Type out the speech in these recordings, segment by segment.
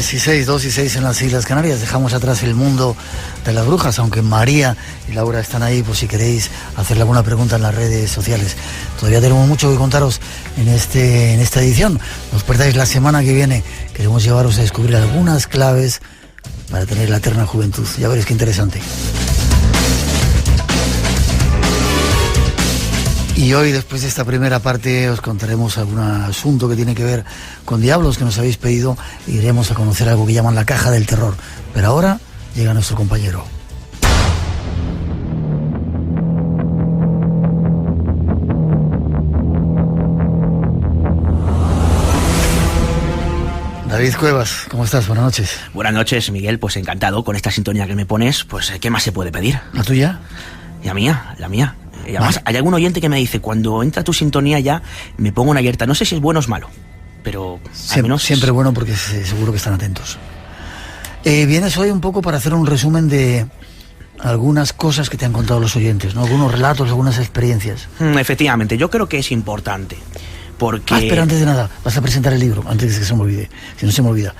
2 y 6 en las Islas Canarias. Dejamos atrás el mundo de las brujas, aunque María y Laura están ahí por si queréis hacerle alguna pregunta en las redes sociales. Todavía tenemos mucho que contaros en esta edición. No os perdáis la semana que viene. Queremos llevaros a descubrir algunas claves para tener la eterna juventud. Ya veréis qué interesante. Y hoy, después de esta primera parte, os contaremos algún asunto que tiene que ver con diablos que nos habéis pedido e iremos a conocer algo que llaman la caja del terror. Pero ahora llega nuestro compañero. David Cuevas, ¿cómo estás? Buenas noches. Buenas noches, Miguel. Pues encantado con esta sintonía que me pones. Pues, ¿qué más se puede pedir? ¿La tuya? La mía. Y además, hay algún oyente que me dice, cuando entra tu sintonía ya, me pongo una alerta. No sé si es bueno o es malo, pero al menos... Siempre bueno, porque seguro que están atentos. Vienes hoy un poco para hacer un resumen de algunas cosas que te han contado los oyentes, ¿no? Algunos relatos, algunas experiencias. Efectivamente, yo creo que es importante, porque... Espera, antes de nada, vas a presentar el libro, antes de que se me olvide, si no se me olvida.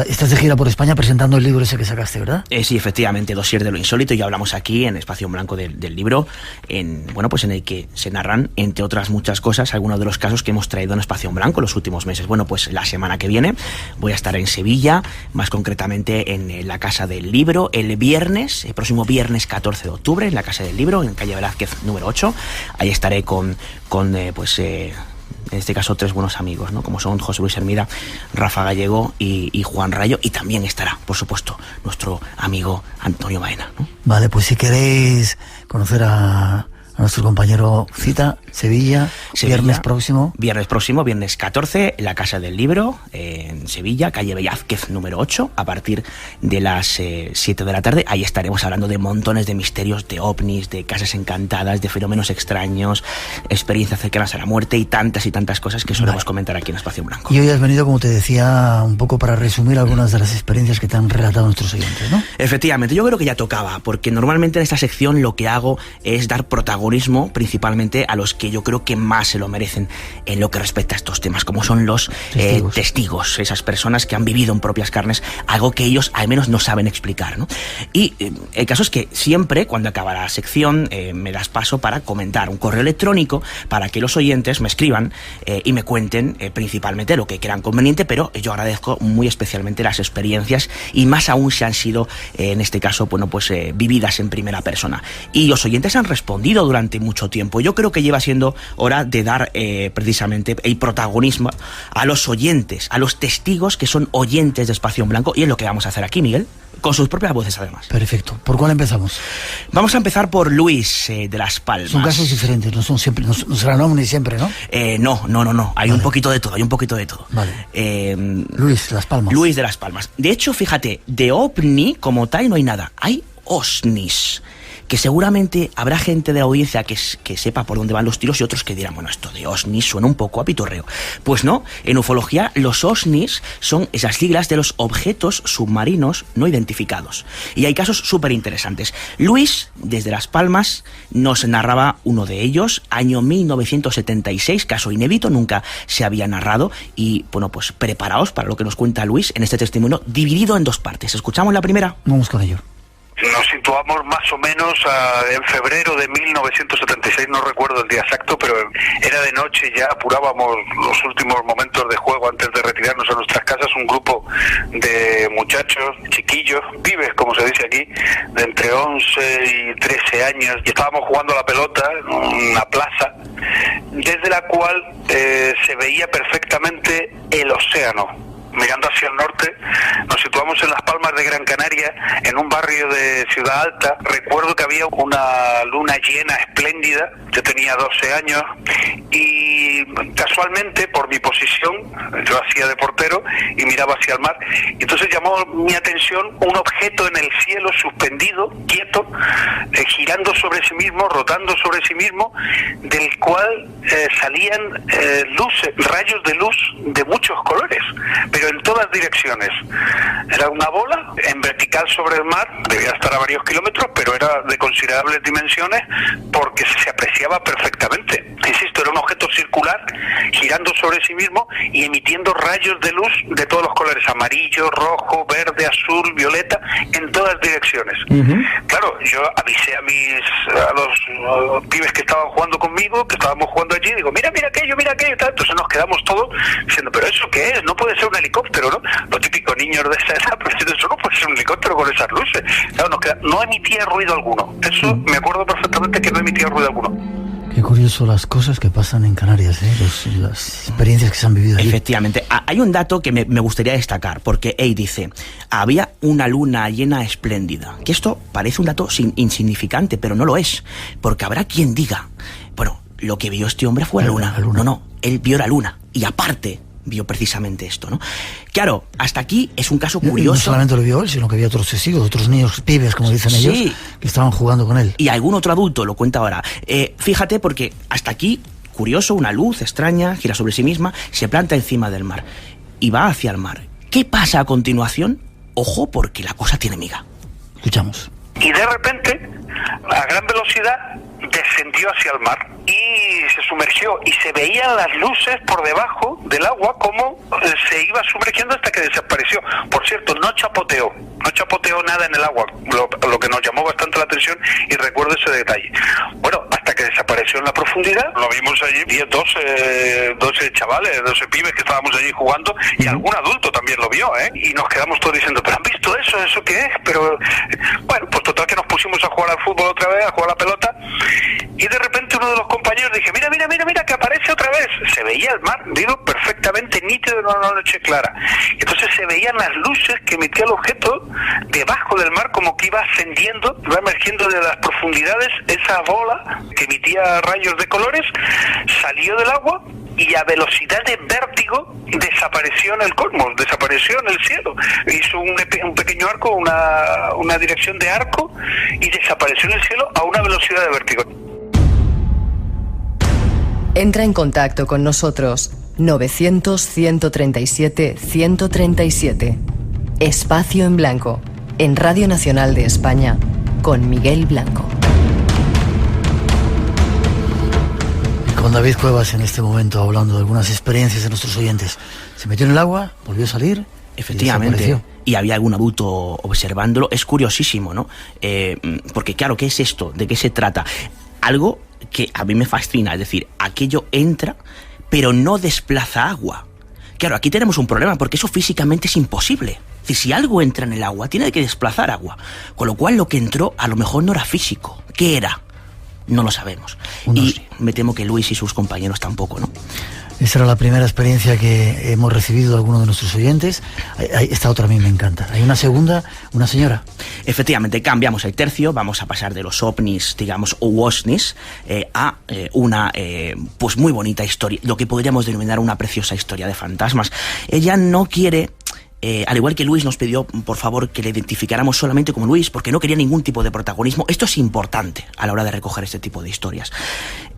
Estás de gira por España presentando el libro ese que sacaste, ¿verdad? Sí, efectivamente, Dossier de lo insólito. Ya hablamos aquí en Espacio en Blanco del libro, en el que se narran, entre otras muchas cosas, algunos de los casos que hemos traído en Espacio en Blanco en los últimos meses. Bueno, pues la semana que viene voy a estar en Sevilla, más concretamente en la Casa del Libro, el próximo viernes 14 de octubre, en la Casa del Libro, en calle Velázquez número 8. Ahí estaré con en este caso 3 buenos amigos, ¿no? Como son José Luis Hermida, Rafa Gallego y Juan Rayo, y también estará, por supuesto, nuestro amigo Antonio Baena, ¿no? Vale, pues si queréis conocer a nuestro compañero, cita, Sevilla, viernes próximo, viernes 14, en la Casa del Libro, en Sevilla, calle Velázquez número 8, a partir de las 7 de la tarde. Ahí estaremos hablando de montones de misterios, de ovnis, de casas encantadas, de fenómenos extraños, experiencias cercanas a la muerte y tantas cosas que solemos comentar aquí en Espacio en Blanco. Y hoy has venido, como te decía, un poco para resumir algunas de las experiencias que te han relatado nuestros oyentes, ¿no? Efectivamente, yo creo que ya tocaba, porque normalmente en esta sección lo que hago es dar protagonismo principalmente a los que yo creo que más se lo merecen en lo que respecta a estos temas, como son los testigos, esas personas que han vivido en propias carnes algo que ellos al menos no saben explicar, ¿no? Y el caso es que siempre, cuando acaba la sección, me das paso para comentar un correo electrónico para que los oyentes me escriban y me cuenten principalmente lo que crean conveniente, pero yo agradezco muy especialmente las experiencias, y más aún si han sido, en este caso, vividas en primera persona. Y los oyentes han respondido durante mucho tiempo. Yo creo que lleva siendo hora de dar precisamente el protagonismo a los oyentes, a los testigos que son oyentes de Espacio en Blanco, y es lo que vamos a hacer aquí, Miguel, con sus propias voces además. Perfecto. ¿Por cuál empezamos? Vamos a empezar por Luis de Las Palmas. Son casos diferentes, no serán ovnis siempre, ¿no? No. Hay un poquito de todo, Vale. Luis de Las Palmas. Luis de Las Palmas. De hecho, fíjate, de ovni como tal no hay nada. Hay OSNIs, que seguramente habrá gente de la audiencia que sepa por dónde van los tiros, y otros que dirán, bueno, esto de OSNIs suena un poco a pitorreo. Pues no, en ufología los OSNIs son esas siglas de los objetos submarinos no identificados. Y hay casos súper interesantes. Luis, desde Las Palmas, nos narraba uno de ellos, año 1976, caso inédito, nunca se había narrado, y bueno, pues preparaos para lo que nos cuenta Luis en este testimonio, dividido en 2 partes. ¿Escuchamos la primera? Vamos con ello. Nos situamos más o menos en febrero de 1976, no recuerdo el día exacto, pero era de noche, ya apurábamos los últimos momentos de juego antes de retirarnos a nuestras casas. Un grupo de muchachos, chiquillos, pibes como se dice aquí, de entre 11 y 13 años, y estábamos jugando a la pelota en una plaza, desde la cual se veía perfectamente el océano. Mirando hacia el norte, nos situamos en Las Palmas de Gran Canaria, en un barrio de Ciudad Alta. Recuerdo que había una luna llena espléndida, yo tenía 12 años, y casualmente, por mi posición, yo hacía de portero y miraba hacia el mar, y entonces llamó mi atención un objeto en el cielo suspendido, quieto, girando sobre sí mismo, rotando sobre sí mismo, del cual salían luces, rayos de luz de muchos colores, pero en todas direcciones. Era una bola en vertical sobre el mar, debía estar a varios kilómetros, pero era de considerables dimensiones porque se apreciaba perfectamente. Insisto, era un objeto circular girando sobre sí mismo y emitiendo rayos de luz de todos los colores: amarillo, rojo, verde, azul, violeta, en todas direcciones. Claro, yo avisé a los pibes que estaban jugando conmigo, que estábamos jugando allí, digo, mira aquello, y tal. Entonces nos quedamos todos diciendo, pero ¿eso qué es? No puede ser un helicóptero, ¿no? Los típicos niños de esa edad, pero eso no puede ser un helicóptero con esas luces. Claro, no emitía ruido alguno. Eso me acuerdo perfectamente, que no emitía ruido alguno. Qué curioso las cosas que pasan en Canarias, las experiencias que se han vivido allí. Efectivamente. Hay un dato que me gustaría destacar, porque dice, había una luna llena espléndida. Que esto parece un dato insignificante, pero no lo es, porque habrá quien diga, bueno, lo que vio este hombre fue la luna. No, él vio la luna, y aparte vio precisamente esto, ¿no? Claro, hasta aquí es un caso curioso. No solamente lo vio él, sino que había otros testigos, otros niños, pibes, como dicen ellos, que estaban jugando con él. Y algún otro adulto, lo cuenta ahora. Fíjate, porque hasta aquí, curioso, una luz extraña, gira sobre sí misma, se planta encima del mar y va hacia el mar. ¿Qué pasa a continuación? Ojo, porque la cosa tiene miga. Escuchamos. Y de repente, a gran velocidad, descendió hacia el mar y se sumergió, y se veían las luces por debajo del agua como se iba sumergiendo hasta que desapareció. Por cierto, no chapoteó nada en el agua, lo que nos llamó bastante la atención, y recuerdo ese detalle. Bueno, hasta que desapareció en la profundidad, lo vimos allí 12 chavales, 12 pibes que estábamos allí jugando, y algún adulto también lo vio, y nos quedamos todos diciendo, ¿pero han visto eso? ¿Eso qué es? Pero bueno, pues total que nos pusimos a jugar al fútbol otra vez, a jugar a la pelota, y de repente uno de los compañeros dije, mira, que aparece otra vez. Se veía el mar, digo, perfectamente nítido en una noche clara. Entonces se veían las luces que emitía el objeto debajo del mar, como que iba ascendiendo, iba emergiendo de las profundidades. Esa bola que emitía rayos de colores salió del agua y a velocidad de vértigo desapareció en el cosmos, desapareció en el cielo. Hizo un pequeño arco, una dirección de arco, y desapareció en el cielo a una velocidad de vértigo. Entra en contacto con nosotros. 900-137-137. Espacio en Blanco, en Radio Nacional de España, con Miguel Blanco. Con David Cuevas en este momento, hablando de algunas experiencias de nuestros oyentes. Se metió en el agua, volvió a salir. Efectivamente. Y había algún adulto observándolo. Es curiosísimo, ¿no? Porque claro, ¿qué es esto? ¿De qué se trata? Algo que a mí me fascina, es decir, aquello entra, pero no desplaza agua. Claro, aquí tenemos un problema, porque eso físicamente es imposible. Es decir, si algo entra en el agua, tiene que desplazar agua. Con lo cual, lo que entró a lo mejor no era físico. ¿Qué era? No lo sabemos. Y me temo que Luis y sus compañeros tampoco, ¿no? Esa era la primera experiencia que hemos recibido de alguno de nuestros oyentes. Esta otra a mí me encanta. Hay una segunda, una señora. Efectivamente, cambiamos el tercio, vamos a pasar de los ovnis, digamos, o wasnis, a una pues muy bonita historia, lo que podríamos denominar una preciosa historia de fantasmas. Ella no quiere... al igual que Luis nos pidió, por favor, que le identificáramos solamente como Luis, porque no quería ningún tipo de protagonismo. Esto es importante a la hora de recoger este tipo de historias.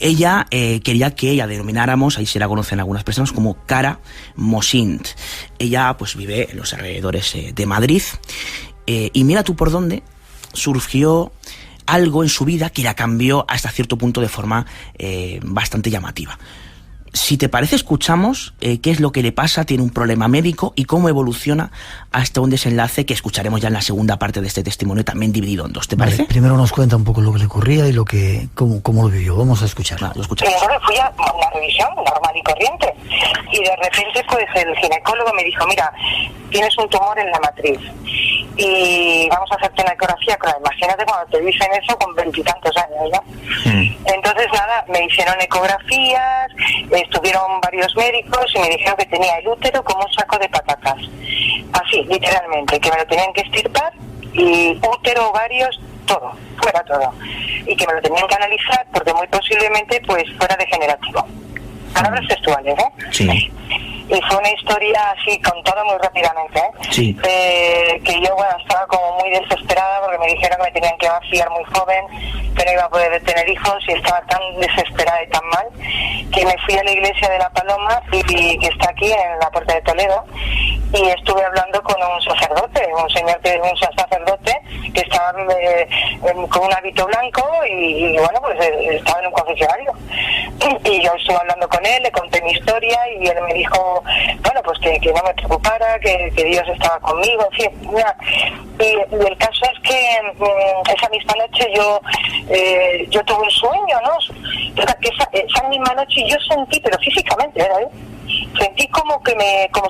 Ella quería que ella denomináramos, ahí se la conocen algunas personas, como Cara Mosint. Ella pues vive en los alrededores de Madrid, y mira tú por dónde surgió algo en su vida que la cambió hasta cierto punto de forma bastante llamativa. Si te parece, escuchamos qué es lo que le pasa, tiene un problema médico y cómo evoluciona hasta un desenlace que escucharemos ya en la segunda parte de este testimonio, también dividido en dos. ¿Te parece? Primero nos cuenta un poco lo que le ocurría y cómo lo vivió. Vamos a escucharlo. Lo escuchamos. Fui a una revisión normal y corriente, y de repente pues el ginecólogo me dijo, mira, tienes un tumor en la matriz y vamos a hacerte una ecografía. Claro, imagínate cuando te dicen eso con 20 y tantos años, ¿no? Entonces nada, me hicieron ecografías, estuvieron varios médicos y me dijeron que tenía el útero como un saco de patatas. Así, literalmente, que me lo tenían que extirpar, y útero, ovarios, todo, fuera todo. Y que me lo tenían que analizar porque muy posiblemente pues fuera degenerativo. Palabras textuales, ¿eh? Sí. Y fue una historia así, contada muy rápidamente, Sí. Que yo, bueno, estaba como muy desesperada porque me dijeron que me tenían que vaciar muy joven, que no iba a poder tener hijos, y estaba tan desesperada y tan mal que me fui a la iglesia de La Paloma, y que está aquí en la Puerta de Toledo, y estuve hablando con un sacerdote, un sacerdote que estaba con un hábito blanco y bueno, pues estaba en un confesionario. Y yo estuve hablando con él, le conté mi historia y él me dijo, bueno, pues que no me preocupara, que Dios estaba conmigo, en fin. Y el caso es que esa misma noche yo tuve un sueño, ¿no? Esa misma noche yo sentí, pero físicamente, ¿verdad? Sentí como si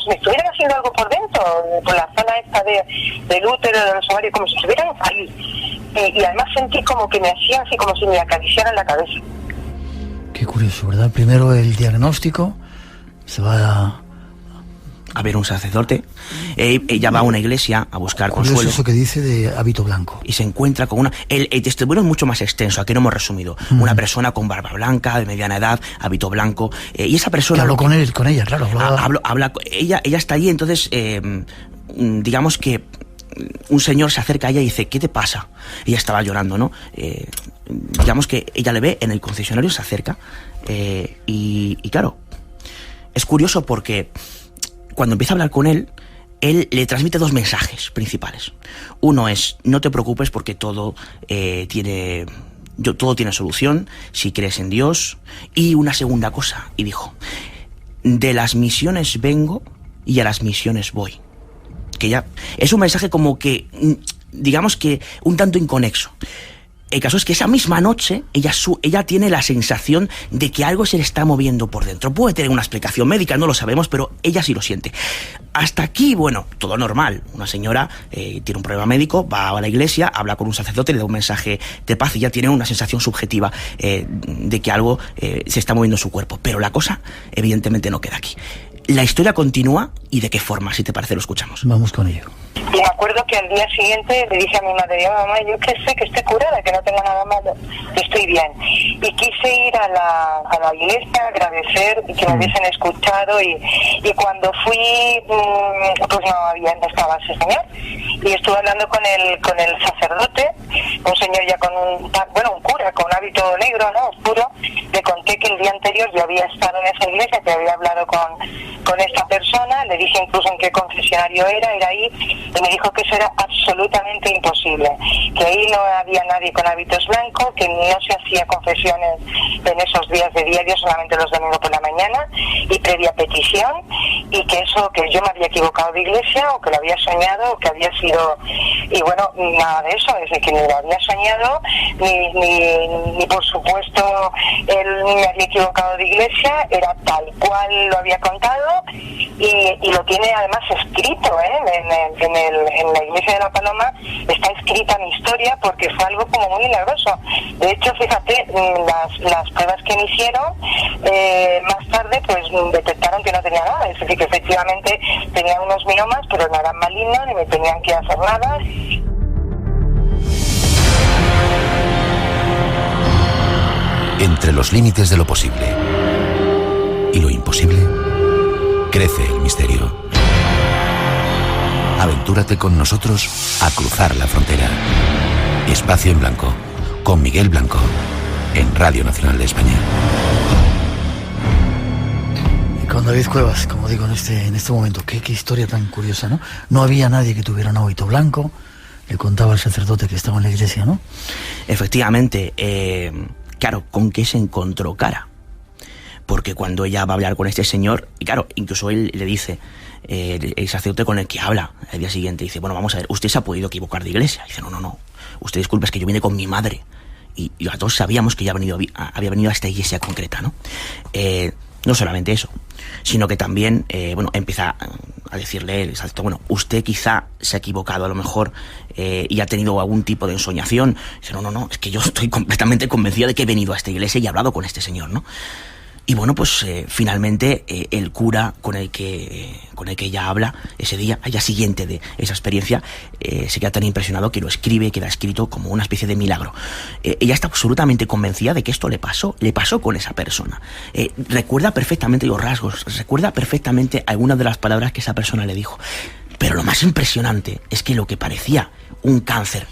me estuvieran haciendo algo por dentro, por la zona esta del útero, de los ovarios, como si estuvieran ahí. Y además sentí como que me hacían así, como si me acariciaran la cabeza. Qué curioso, ¿verdad? Primero el diagnóstico, se va a ver un sacerdote, ella va a una iglesia a buscar consuelo. Eso que dice de hábito blanco. Y se encuentra con el testimonio es mucho más extenso, aquí no hemos resumido. Una persona con barba blanca, de mediana edad, hábito blanco, y esa persona... Que habló con ella, claro. Ella está allí, entonces, digamos que un señor se acerca a ella y dice, ¿qué te pasa? Ella estaba llorando, ¿no? Digamos que ella le ve en el concesionario, se acerca, y claro, es curioso porque cuando empieza a hablar con él le transmite dos mensajes principales. Uno es, no te preocupes porque todo tiene solución si crees en Dios. Y una segunda cosa, y dijo, de las misiones vengo y a las misiones voy. Que ya es un mensaje como que, digamos que un tanto inconexo. El caso es que esa misma noche ella tiene la sensación de que algo se le está moviendo por dentro. Puede tener una explicación médica, no lo sabemos, pero ella sí lo siente. Hasta aquí, bueno, todo normal. Una señora tiene un problema médico, va a la iglesia, habla con un sacerdote, le da un mensaje de paz y ya tiene una sensación subjetiva de que algo se está moviendo en su cuerpo. Pero la cosa, evidentemente, no queda aquí. La historia continúa y de qué forma, si te parece, lo escuchamos. Vamos con ello. Y me acuerdo que al día siguiente le dije a mi madre, mamá, yo que sé que estoy curada, que no tengo nada malo, que estoy bien. Y quise ir a la iglesia, agradecer y que me hubiesen escuchado, y cuando fui, pues no estaba ese señor. Y estuve hablando con el sacerdote, un señor ya con un cura con un hábito negro, ¿no? Oscuro. Le conté que el día anterior yo había estado en esa iglesia, que había hablado con esta persona, le dije incluso en qué confesionario era ahí, y me dijo que eso era absolutamente imposible, que ahí no había nadie con hábitos blancos, que no se hacía confesiones en esos días de diario, solamente los domingos por la mañana, y previa petición, y que eso, que yo me había equivocado de iglesia, o que lo había soñado, o que había sido, y bueno, nada de eso, es de que ni lo había soñado, ni por supuesto él me había equivocado de iglesia, era tal cual lo había contado, y lo tiene además escrito, en la iglesia de La Paloma está escrita mi historia, porque fue algo como muy milagroso. De hecho, fíjate, las pruebas que me hicieron más tarde pues detectaron que no tenía nada, es decir, que efectivamente tenía unos miomas, pero no eran malignos ni me tenían que hacer nada. Entre los límites de lo posible y lo imposible, crece el misterio. Aventúrate con nosotros a cruzar la frontera. Espacio en Blanco, con Miguel Blanco, en Radio Nacional de España. Y con David Cuevas, como digo en este momento, qué historia tan curiosa, ¿no? No había nadie que tuviera un hábito blanco, le contaba al sacerdote que estaba en la iglesia, ¿no? Efectivamente, claro, ¿con qué se encontró cara? Porque cuando ella va a hablar con este señor, y claro, incluso él le dice, el sacerdote con el que habla al día siguiente, dice, bueno, vamos a ver, usted se ha podido equivocar de iglesia. Dice, no, usted disculpe, es que yo vine con mi madre. Y los dos sabíamos que ella había venido a esta iglesia concreta, ¿no? No solamente eso, sino que también, empieza a decirle el sacerdote, bueno, usted quizá se ha equivocado a lo mejor y ha tenido algún tipo de ensoñación. Dice, no, es que yo estoy completamente convencida de que he venido a esta iglesia y he hablado con este señor, ¿no? Y bueno, pues finalmente el cura con el que ella habla ese día, al día siguiente de esa experiencia, se queda tan impresionado que lo escribe, queda escrito como una especie de milagro. Ella está absolutamente convencida de que esto le pasó con esa persona. Recuerda perfectamente los rasgos, recuerda perfectamente algunas de las palabras que esa persona le dijo. Pero lo más impresionante es que lo que parecía un cáncer,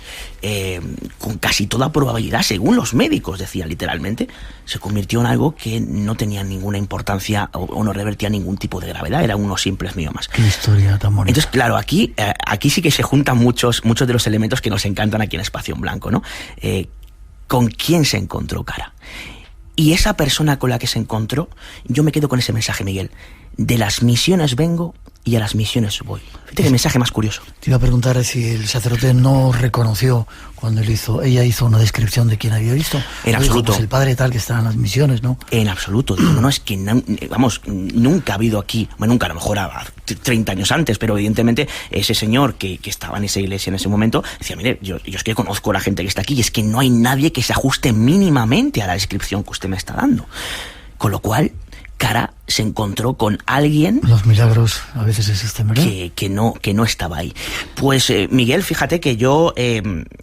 con casi toda probabilidad, según los médicos decían literalmente, se convirtió en algo que no tenía ninguna importancia o no revertía ningún tipo de gravedad, eran unos simples miomas. Qué historia tan bonita. Entonces, claro, aquí sí que se juntan muchos de los elementos que nos encantan aquí en Espacio en Blanco, ¿no? ¿Con quién se encontró Cara? Y esa persona con la que se encontró, yo me quedo con ese mensaje, Miguel. De las misiones vengo y a las misiones voy. Fíjate qué mensaje más curioso. Te iba a preguntar si el sacerdote no reconoció cuando ella hizo una descripción de quién había visto. En absoluto. Pues el padre tal que está en las misiones, ¿no? En absoluto. No, es que, nunca ha habido aquí, bueno, nunca, a lo mejor a 30 años antes, pero evidentemente ese señor que estaba en esa iglesia en ese momento, decía, mire, yo es que conozco a la gente que está aquí y es que no hay nadie que se ajuste mínimamente a la descripción que usted me está dando. Con lo cual, Cara se encontró con alguien... Los milagros a veces existen, ¿verdad? Que no estaba ahí. Pues Miguel, fíjate que yo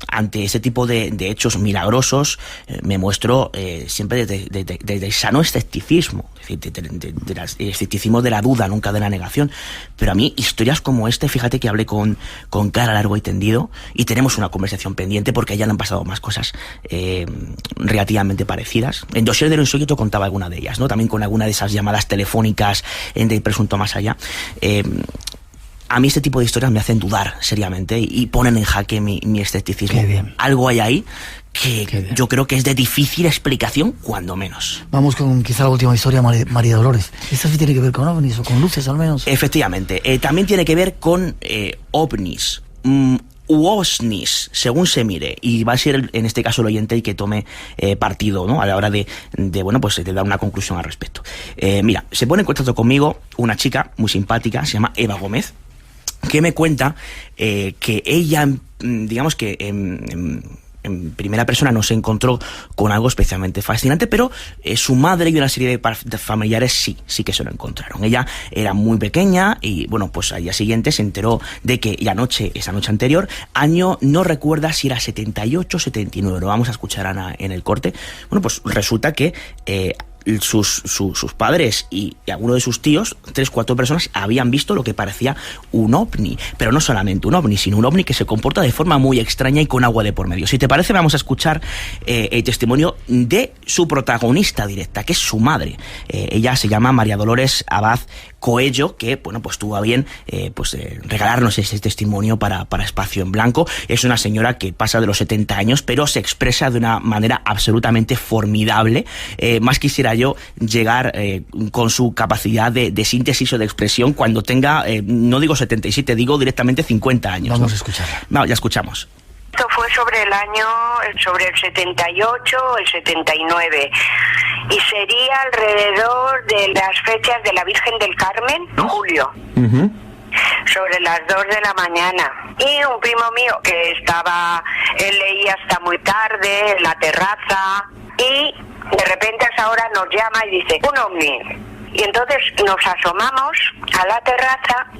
ante ese tipo de hechos milagrosos me muestro siempre desde el sano escepticismo, es decir, el escepticismo de la duda, nunca de la negación. Pero a mí, historias como esta, fíjate que hablé con Cara largo y tendido y tenemos una conversación pendiente porque ya le han pasado más cosas relativamente parecidas. En Dossier de lo Insólito contaba alguna de ellas, ¿no? También con alguna de esas llamadas telefónicas de presunto más allá. A mí este tipo de historias me hacen dudar seriamente y ponen en jaque mi escepticismo. Algo hay ahí que yo creo que es de difícil explicación, cuando menos. Vamos con quizá la última historia, María Dolores. ¿Esta sí tiene que ver con ovnis o con luces al menos? Efectivamente. También tiene que ver con ovnis. UOSNIs, según se mire, y va a ser en este caso el oyente el que tome partido, ¿no? A la hora de dar una conclusión al respecto. Mira, se pone en contacto conmigo una chica muy simpática, se llama Eva Gómez, que me cuenta que ella, digamos que en primera persona no se encontró con algo especialmente fascinante, pero su madre y una serie de familiares sí que se lo encontraron. Ella era muy pequeña y bueno, pues al día siguiente se enteró de que esa noche anterior, año no recuerda si era 78 o 79, lo vamos a escuchar, Ana, en el corte. Bueno, pues resulta que sus padres y alguno de sus tíos, 3-4 personas, habían visto lo que parecía un ovni, pero no solamente un ovni, sino un ovni que se comporta de forma muy extraña y con agua de por medio. Si te parece, vamos a escuchar el testimonio de su protagonista directa, que es su madre. Ella se llama María Dolores Abad Coello, que bueno, pues tuvo a bien regalarnos ese testimonio para Espacio en Blanco. Es una señora que pasa de los 70 años, pero se expresa de una manera absolutamente formidable. Más quisiera yo llegar con su capacidad de síntesis o de expresión cuando tenga, no digo 77, digo directamente 50 años. Vamos, ¿no? A escucharla. No, ya escuchamos. Esto fue sobre el 78, el 79, y sería alrededor de las fechas de la Virgen del Carmen, julio. Uh-huh. Sobre las 2 de la mañana. Y un primo mío que él leía hasta muy tarde en la terraza, y de repente a esa hora nos llama y dice, un ovni. Y entonces nos asomamos a la terraza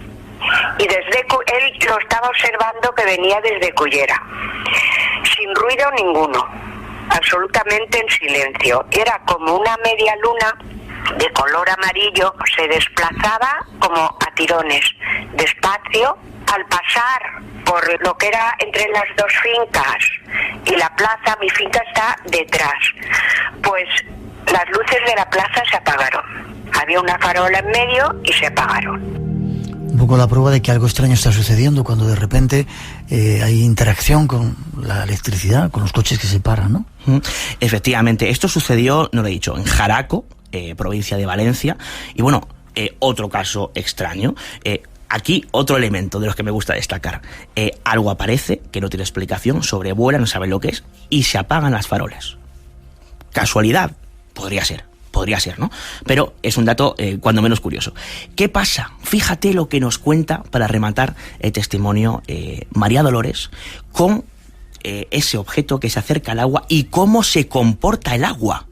y él lo estaba observando que venía desde Cullera, sin ruido ninguno, absolutamente en silencio. Era como una media luna de color amarillo, se desplazaba como a tirones, despacio. Al pasar por lo que era entre las dos fincas y la plaza, mi finca está detrás, pues las luces de la plaza se apagaron. Había una farola en medio y se apagaron. Un poco la prueba de que algo extraño está sucediendo cuando de repente hay interacción con la electricidad, con los coches que se paran, ¿no? Efectivamente, esto sucedió, no lo he dicho, en Jaraco, provincia de Valencia, y bueno, otro caso extraño. Aquí otro elemento de los que me gusta destacar. Algo aparece que no tiene explicación, sobrevuela, no saben lo que es, y se apagan las farolas. ¿Casualidad? Podría ser, ¿no? Pero es un dato cuando menos curioso. ¿Qué pasa? Fíjate lo que nos cuenta, para rematar el testimonio, María Dolores, con ese objeto que se acerca al agua y cómo se comporta el agua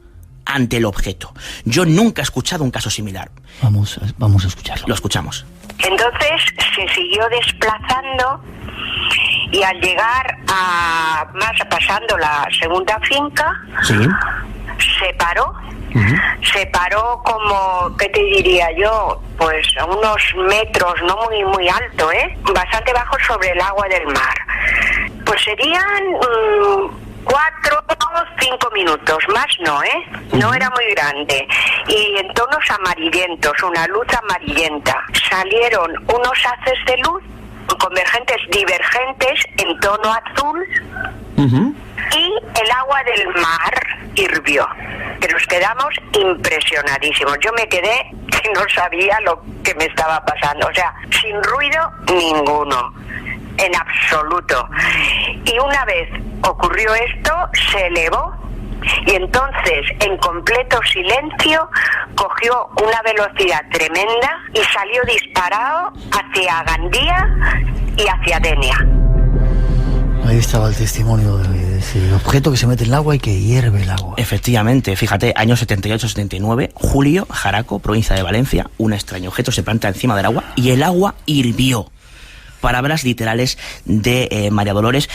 ante el objeto. Yo nunca he escuchado un caso similar. Vamos a escucharlo. Lo escuchamos. Entonces se siguió desplazando y al llegar a pasando la segunda finca, Sí. se paró. Se paró como, ¿qué te diría yo? Pues a unos metros, no muy alto, bastante bajo sobre el agua del mar. Pues serían 4 o 5 minutos, más no, no era muy grande. Y en tonos amarillentos, una luz amarillenta. Salieron unos haces de luz convergentes, divergentes, en tono azul. Y el agua del mar hirvió. Que nos quedamos impresionadísimos. Yo me quedé que no sabía lo que me estaba pasando. O sea, sin ruido ninguno. En absoluto. Y una vez ocurrió esto, se elevó y entonces, en completo silencio, cogió una velocidad tremenda y salió disparado hacia Gandía y hacia Denia. Ahí estaba el testimonio de ese objeto que se mete en el agua y que hierve el agua. Efectivamente, fíjate, años 78-79, Julio, Jaraco, provincia de Valencia, un extraño objeto se planta encima del agua y el agua hirvió. Palabras literales de María Dolores.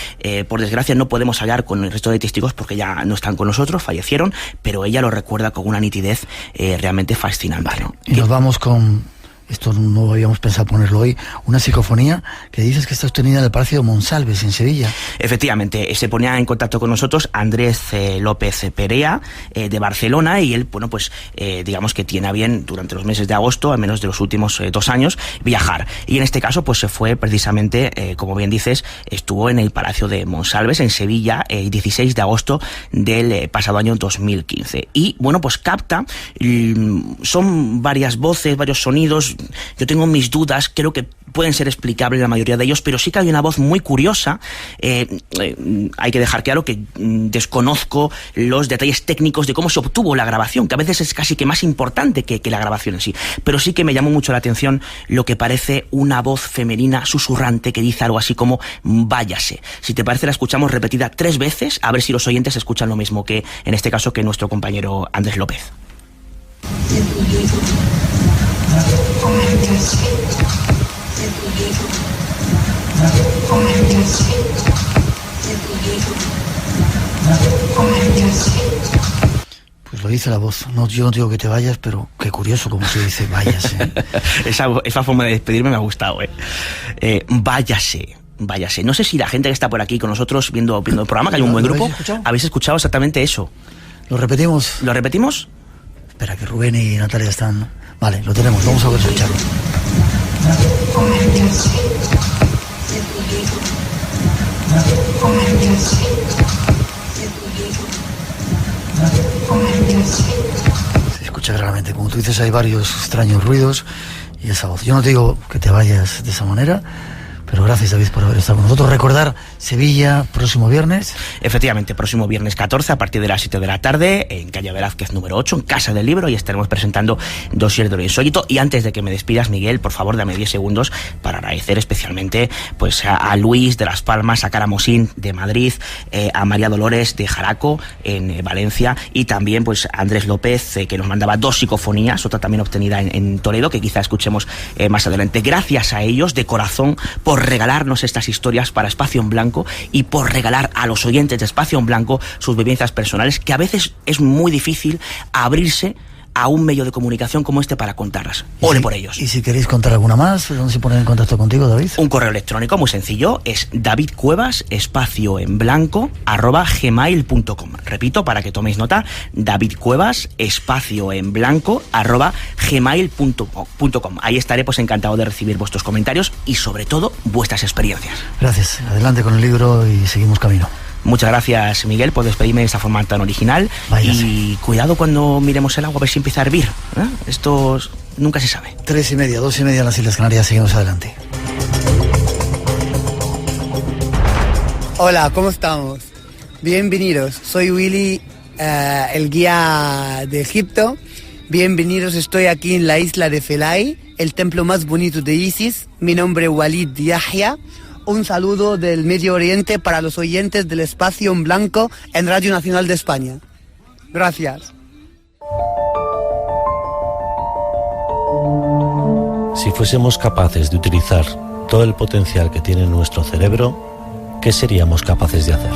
Por desgracia no podemos hablar con el resto de testigos porque ya no están con nosotros, fallecieron, pero ella lo recuerda con una nitidez realmente fascinante. Vale, ¿no? Y nos vamos con... Esto no habíamos pensado ponerlo hoy, una psicofonía que dices que está obtenida en el Palacio de Monsalves, en Sevilla. Efectivamente, se ponía en contacto con nosotros Andrés López Perea, de Barcelona, y él, bueno, pues digamos que tiene a bien durante los meses de agosto, al menos de los últimos 2 años, viajar. Y en este caso, pues se fue precisamente, como bien dices, estuvo en el Palacio de Monsalves, en Sevilla, el 16 de agosto del pasado año 2015. Y, bueno, pues capta, son varias voces, varios sonidos. Yo tengo mis dudas, creo que pueden ser explicables la mayoría de ellos, pero sí que hay una voz muy curiosa. Hay que dejar claro que desconozco los detalles técnicos de cómo se obtuvo la grabación, que a veces es casi que más importante que la grabación en sí, pero sí que me llamó mucho la atención lo que parece una voz femenina susurrante que dice algo así como váyase. Si te parece, la escuchamos repetida 3 veces, a ver si los oyentes escuchan lo mismo que en este caso que nuestro compañero Andrés López. Pues lo dice la voz. No, yo no digo que te vayas, pero qué curioso cómo se dice váyase. Esa forma de despedirme me ha gustado. Váyase. No sé si la gente que está por aquí con nosotros viendo el programa, que hay un buen grupo, ¿habéis escuchado exactamente eso? ¿Lo repetimos? ¿Lo repetimos? Espera, que Rubén y Natalia están... Vale, lo tenemos, vamos a ver escucharlo. Se escucha claramente, como tú dices, hay varios extraños ruidos y esa voz. Yo no te digo que te vayas de esa manera, pero gracias, David, por haber estado con nosotros. Recordar, Sevilla, próximo viernes. Efectivamente, próximo viernes 14, a partir de las 7 de la tarde, en calle Velázquez número 8, en Casa del Libro, y estaremos presentando Dossier de lo Insólito. Y antes de que me despidas, Miguel, por favor, dame 10 segundos para agradecer especialmente pues a Luis de Las Palmas, a Caramosín de Madrid, a María Dolores de Jaraco en Valencia, y también pues a Andrés López, que nos mandaba 2 psicofonías, otra también obtenida en Toledo, que quizá escuchemos más adelante. Gracias a ellos, de corazón, por regalarnos estas historias para Espacio en Blanco y por regalar a los oyentes de Espacio en Blanco sus vivencias personales, que a veces es muy difícil abrirse a un medio de comunicación como este para contarlas. Ole por ellos. Y si queréis contar alguna más, ¿dónde se ponen en contacto contigo, David? Un correo electrónico muy sencillo, es davidcuevas_gmail.com. Repito, para que toméis nota, davidcuevas_gmail.com. Ahí estaré pues encantado de recibir vuestros comentarios y sobre todo vuestras experiencias. Gracias. Adelante con el libro y seguimos camino. Muchas gracias, Miguel, por despedirme de esta forma tan original. Váyase. Y cuidado cuando miremos el agua, a ver si empieza a hervir. Esto nunca se sabe. 3:30, 2:30 en las Islas Canarias. Seguimos adelante. Hola, ¿cómo estamos? Bienvenidos. Soy Willy, el guía de Egipto. Bienvenidos, estoy aquí en la isla de Felay, el templo más bonito de Isis. Mi nombre es Walid Yahya. Un saludo del Medio Oriente para los oyentes del Espacio en Blanco en Radio Nacional de España. Gracias. si fuésemos capaces de utilizar todo el potencial que tiene nuestro cerebro, ¿qué seríamos capaces de hacer?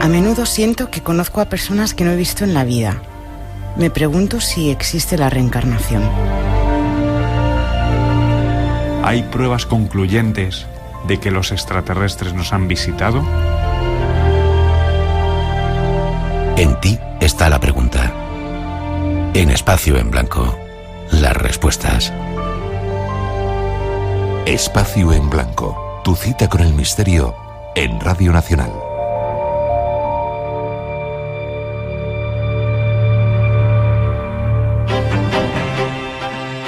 A menudo siento que conozco a personas que no he visto en la vida. Me pregunto si existe la reencarnación. ¿Hay pruebas concluyentes de que los extraterrestres nos han visitado? En ti está la pregunta. En Espacio en Blanco, las respuestas. Espacio en Blanco, tu cita con el misterio en Radio Nacional.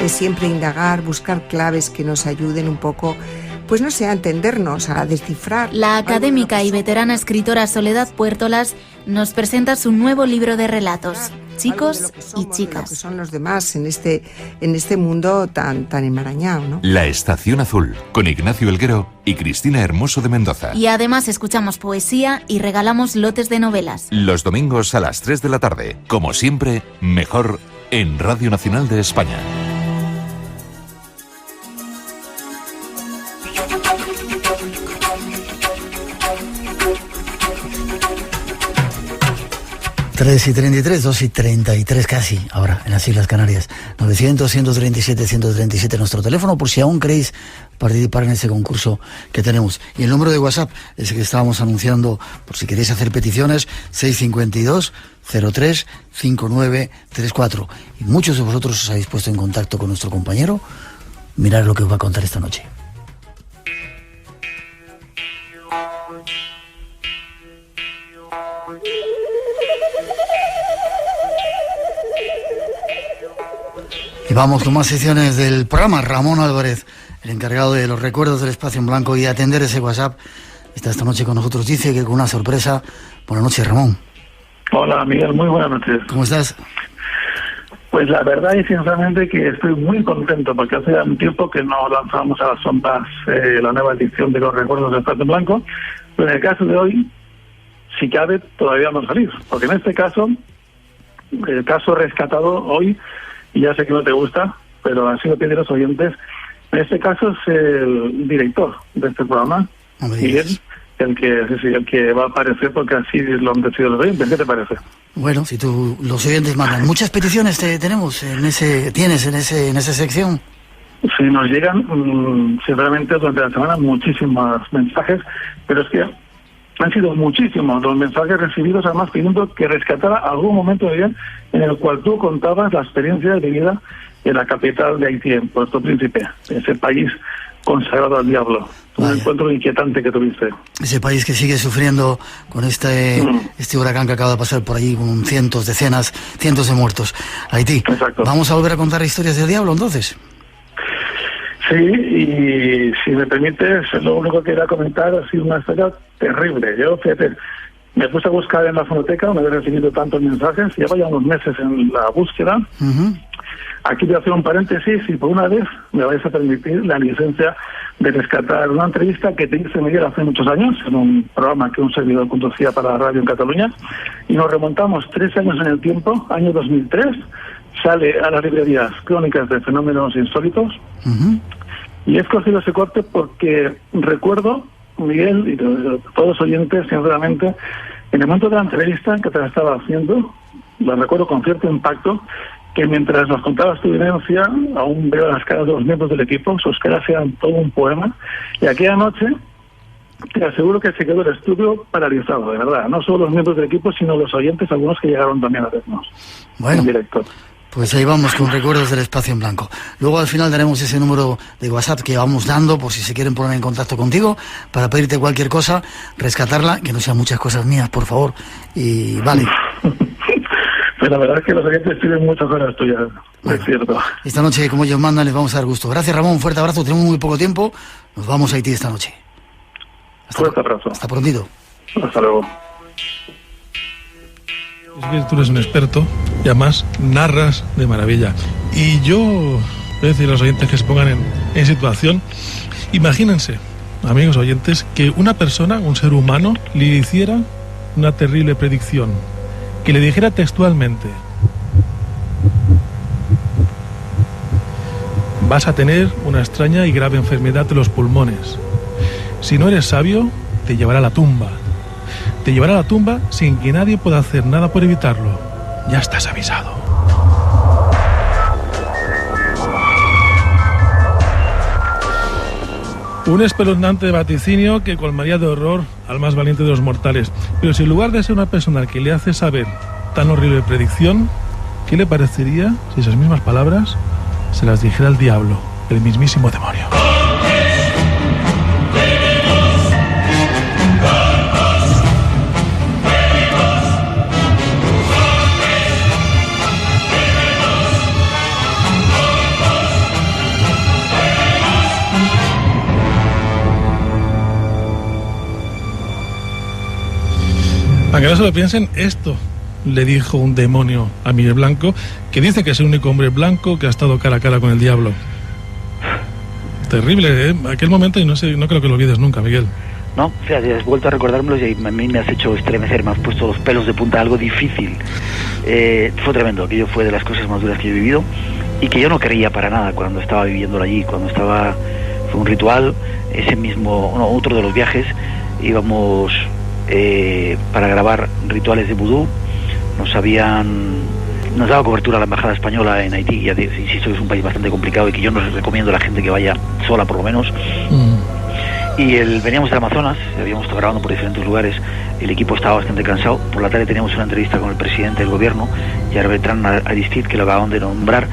Es siempre indagar, buscar claves que nos ayuden un poco, pues no sé, a entendernos, a descifrar. La académica y veterana escritora Soledad Puertolas nos presenta su nuevo libro de relatos, Chicos y Chicas. Lo que son los demás en este mundo tan enmarañado, ¿no? La Estación Azul, con Ignacio Helguero y Cristina Hermoso de Mendoza. Y además escuchamos poesía y regalamos lotes de novelas. Los domingos a las 3 de la tarde, como siempre, mejor en Radio Nacional de España. Tres y 33, 2 y 33 casi, ahora en las Islas Canarias. 900-137-137 nuestro teléfono, por si aún queréis participar en ese concurso que tenemos. Y el número de WhatsApp es el que estábamos anunciando, por si queréis hacer peticiones, 652-03-5934. Y muchos de vosotros os habéis puesto en contacto con nuestro compañero. Mirad lo que os va a contar esta noche. Y vamos con más secciones del programa. Ramón Álvarez, el encargado de los recuerdos del Espacio en Blanco y de atender ese WhatsApp, está esta noche con nosotros. Dice que con una sorpresa. Buenas noches, Ramón. Hola, Miguel, muy buenas noches. ¿Cómo estás? Pues la verdad y sinceramente que estoy muy contento porque hace un tiempo que no lanzamos a las ondas la nueva edición de los recuerdos del Espacio en Blanco, pero en el caso de hoy, si cabe, todavía no salir, porque en este caso, el caso rescatado hoy, y ya sé que no te gusta, pero así lo piden los oyentes, en este caso es el director de este programa, Miguel, el que va a aparecer porque así lo han decidido los oyentes. ¿Qué te parece? Bueno, si los oyentes mandan. ¿Muchas peticiones tienes en esa sección? Sí, nos llegan, sinceramente, durante la semana muchísimos mensajes, pero es que han sido muchísimos los mensajes recibidos, además pidiendo que rescatara algún momento de vida en el cual tú contabas la experiencia de vida en la capital de Haití, en Puerto Príncipe, ese país consagrado al diablo. Un encuentro inquietante que tuviste. Ese país que sigue sufriendo con este huracán que acaba de pasar por allí, con cientos de muertos. Haití. Exacto. ¿Vamos a volver a contar historias del diablo entonces? Sí, y si me permites, lo único que quería comentar ha sido una historia terrible. Yo, fíjate, me puse a buscar en la fonoteca, me he recibido tantos mensajes, llevo ya unos meses en la búsqueda. Aquí voy a hacer un paréntesis y por una vez me vais a permitir la licencia de rescatar una entrevista que te hice, Miguel, hace muchos años, en un programa que un servidor conducía para la radio en Cataluña, y nos remontamos 3 años en el tiempo, año 2003, sale a las librerías Crónicas de Fenómenos Insólitos, y he escogido ese corte porque recuerdo, Miguel, y todos los oyentes, sinceramente, en el momento de la entrevista que te la estaba haciendo, la recuerdo con cierto impacto, que mientras nos contabas tu vivencia, aún veo las caras de los miembros del equipo, sus caras eran todo un poema, y aquella noche te aseguro que se quedó el estudio paralizado, de verdad, no solo los miembros del equipo, sino los oyentes, algunos que llegaron también a vernos en directo. Pues ahí vamos con recuerdos del Espacio en Blanco. Luego al final daremos ese número de WhatsApp que vamos dando por si se quieren poner en contacto contigo para pedirte cualquier cosa, rescatarla, que no sean muchas cosas mías, por favor. Y vale. Pues la verdad es que los oyentes tienen muchas horas tuyas, es cierto. Esta noche, como ellos mandan, les vamos a dar gusto. Gracias, Ramón, un fuerte abrazo. Tenemos muy poco tiempo. Nos vamos a Haití esta noche. Fuerte abrazo. Hasta prontito. Hasta luego. Es que tú eres un experto y además narras de maravilla. Y yo voy a decir a los oyentes que se pongan en situación. Imagínense, amigos oyentes, que una persona, un ser humano, le hiciera una terrible predicción. Que le dijera textualmente: vas a tener una extraña y grave enfermedad de los pulmones. Si no eres sabio, te llevará a la tumba. Te llevará a la tumba sin que nadie pueda hacer nada por evitarlo. Ya estás avisado. Un espeluznante vaticinio que colmaría de horror al más valiente de los mortales. Pero si en lugar de ser una persona que le hace saber tan horrible predicción, ¿qué le parecería si esas mismas palabras se las dijera el diablo, el mismísimo demonio? Aunque no se lo piensen, esto le dijo un demonio a Miguel Blanco, que dice que es el único hombre blanco que ha estado cara a cara con el diablo. Terrible, ¿eh? Aquel momento, y no creo que lo olvides nunca, Miguel. No, fíjate, has vuelto a recordármelo y a mí me has hecho estremecer, me has puesto los pelos de punta, algo difícil. Fue tremendo, aquello fue de las cosas más duras que he vivido y que yo no quería para nada cuando estaba viviéndolo allí, fue un ritual, otro de los viajes, íbamos para grabar rituales de vudú, nos daba cobertura a la embajada española en Haití, ya insisto que es un país bastante complicado y que yo no les recomiendo a la gente que vaya sola por lo menos. Y veníamos de Amazonas, habíamos estado grabando por diferentes lugares, el equipo estaba bastante cansado, por la tarde teníamos una entrevista con el presidente del gobierno, Bertrand Aristide, que lo acababan de nombrar,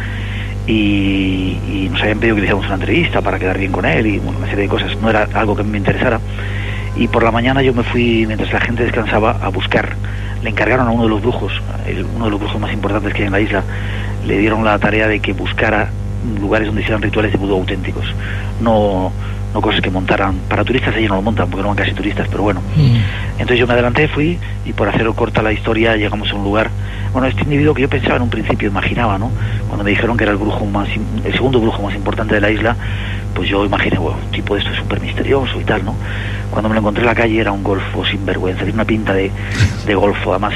y nos habían pedido que le hiciéramos una entrevista para quedar bien con él y una serie de cosas, no era algo que me interesara. Y por la mañana yo me fui, mientras la gente descansaba, a buscar. Le encargaron a uno de los brujos más importantes que hay en la isla, le dieron la tarea de que buscara lugares donde hicieran rituales de vudú auténticos, no cosas que montaran. Para turistas allí no lo montan, porque no van casi turistas, pero bueno. Entonces yo me adelanté, fui, y por hacer corta la historia, llegamos a un lugar. Bueno, este individuo que yo pensaba en un principio, imaginaba, ¿no? Cuando me dijeron que era el segundo brujo más importante de la isla, pues yo imaginé, bueno, un tipo de esto es súper misterioso y tal, ¿no? Cuando me lo encontré en la calle era un golfo sin vergüenza, tiene una pinta de golfo, además,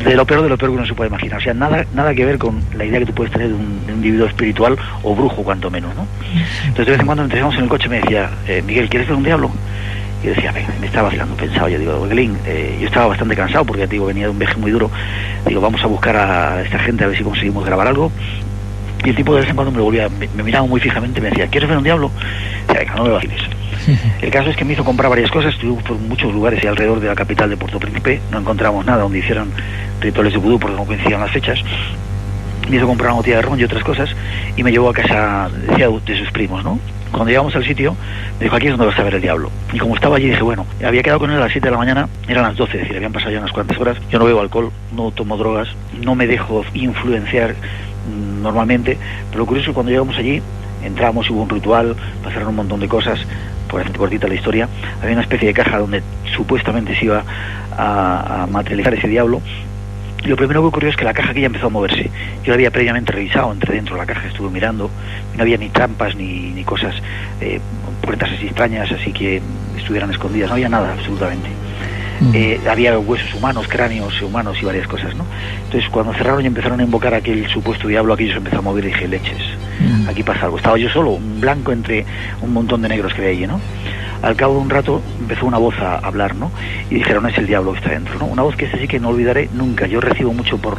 de lo peor que uno se puede imaginar. O sea, nada que ver con la idea que tú puedes tener de un individuo espiritual o brujo, cuanto menos, ¿no? Entonces de vez en cuando entrábamos en el coche me decía, Miguel, ¿quieres ver un diablo? Y yo decía, venga, me estaba vacilando, pensaba, yo digo, Miguelín, yo estaba bastante cansado porque, digo, venía de un viaje muy duro, digo, vamos a buscar a esta gente a ver si conseguimos grabar algo. Y el tipo de vez en cuando me miraba muy fijamente y me decía, ¿quieres ver un diablo? Y decía, venga, no me vaciles. El caso es que me hizo comprar varias cosas, estuvimos por muchos lugares y alrededor de la capital de Puerto Príncipe, no encontramos nada donde hicieran rituales de vudú porque no coincidían las fechas. Me hizo comprar una botella de ron y otras cosas y me llevó a casa, decía, de sus primos, ¿no? Cuando llegamos al sitio, me dijo, aquí es donde vas a ver el diablo. Y como estaba allí, dije, bueno, había quedado con él a las 7 de la mañana, eran las 12, es decir, habían pasado ya unas cuantas horas. Yo no bebo alcohol, no tomo drogas, no me dejo influenciar normalmente, pero lo curioso es que cuando llegamos allí, entramos y hubo un ritual, pasaron un montón de cosas, por hacerte cortita la historia, había una especie de caja donde supuestamente se iba a materializar ese diablo. Y lo primero que ocurrió es que la caja aquella empezó a moverse. Yo la había previamente revisado, entré dentro de la caja, estuve mirando, no había ni trampas ni cosas, puertas así extrañas, así que estuvieran escondidas, no había nada absolutamente. Había huesos humanos, cráneos humanos y varias cosas, ¿no? Entonces cuando cerraron y empezaron a invocar aquel supuesto diablo, aquello se empezó a mover y dije, leches, aquí pasa algo. Estaba yo solo, un blanco entre un montón de negros que había allí, ¿no? Al cabo de un rato empezó una voz a hablar, ¿no? Y dijeron, es el diablo que está dentro, ¿no? Una voz que sí que no olvidaré nunca. Yo recibo mucho por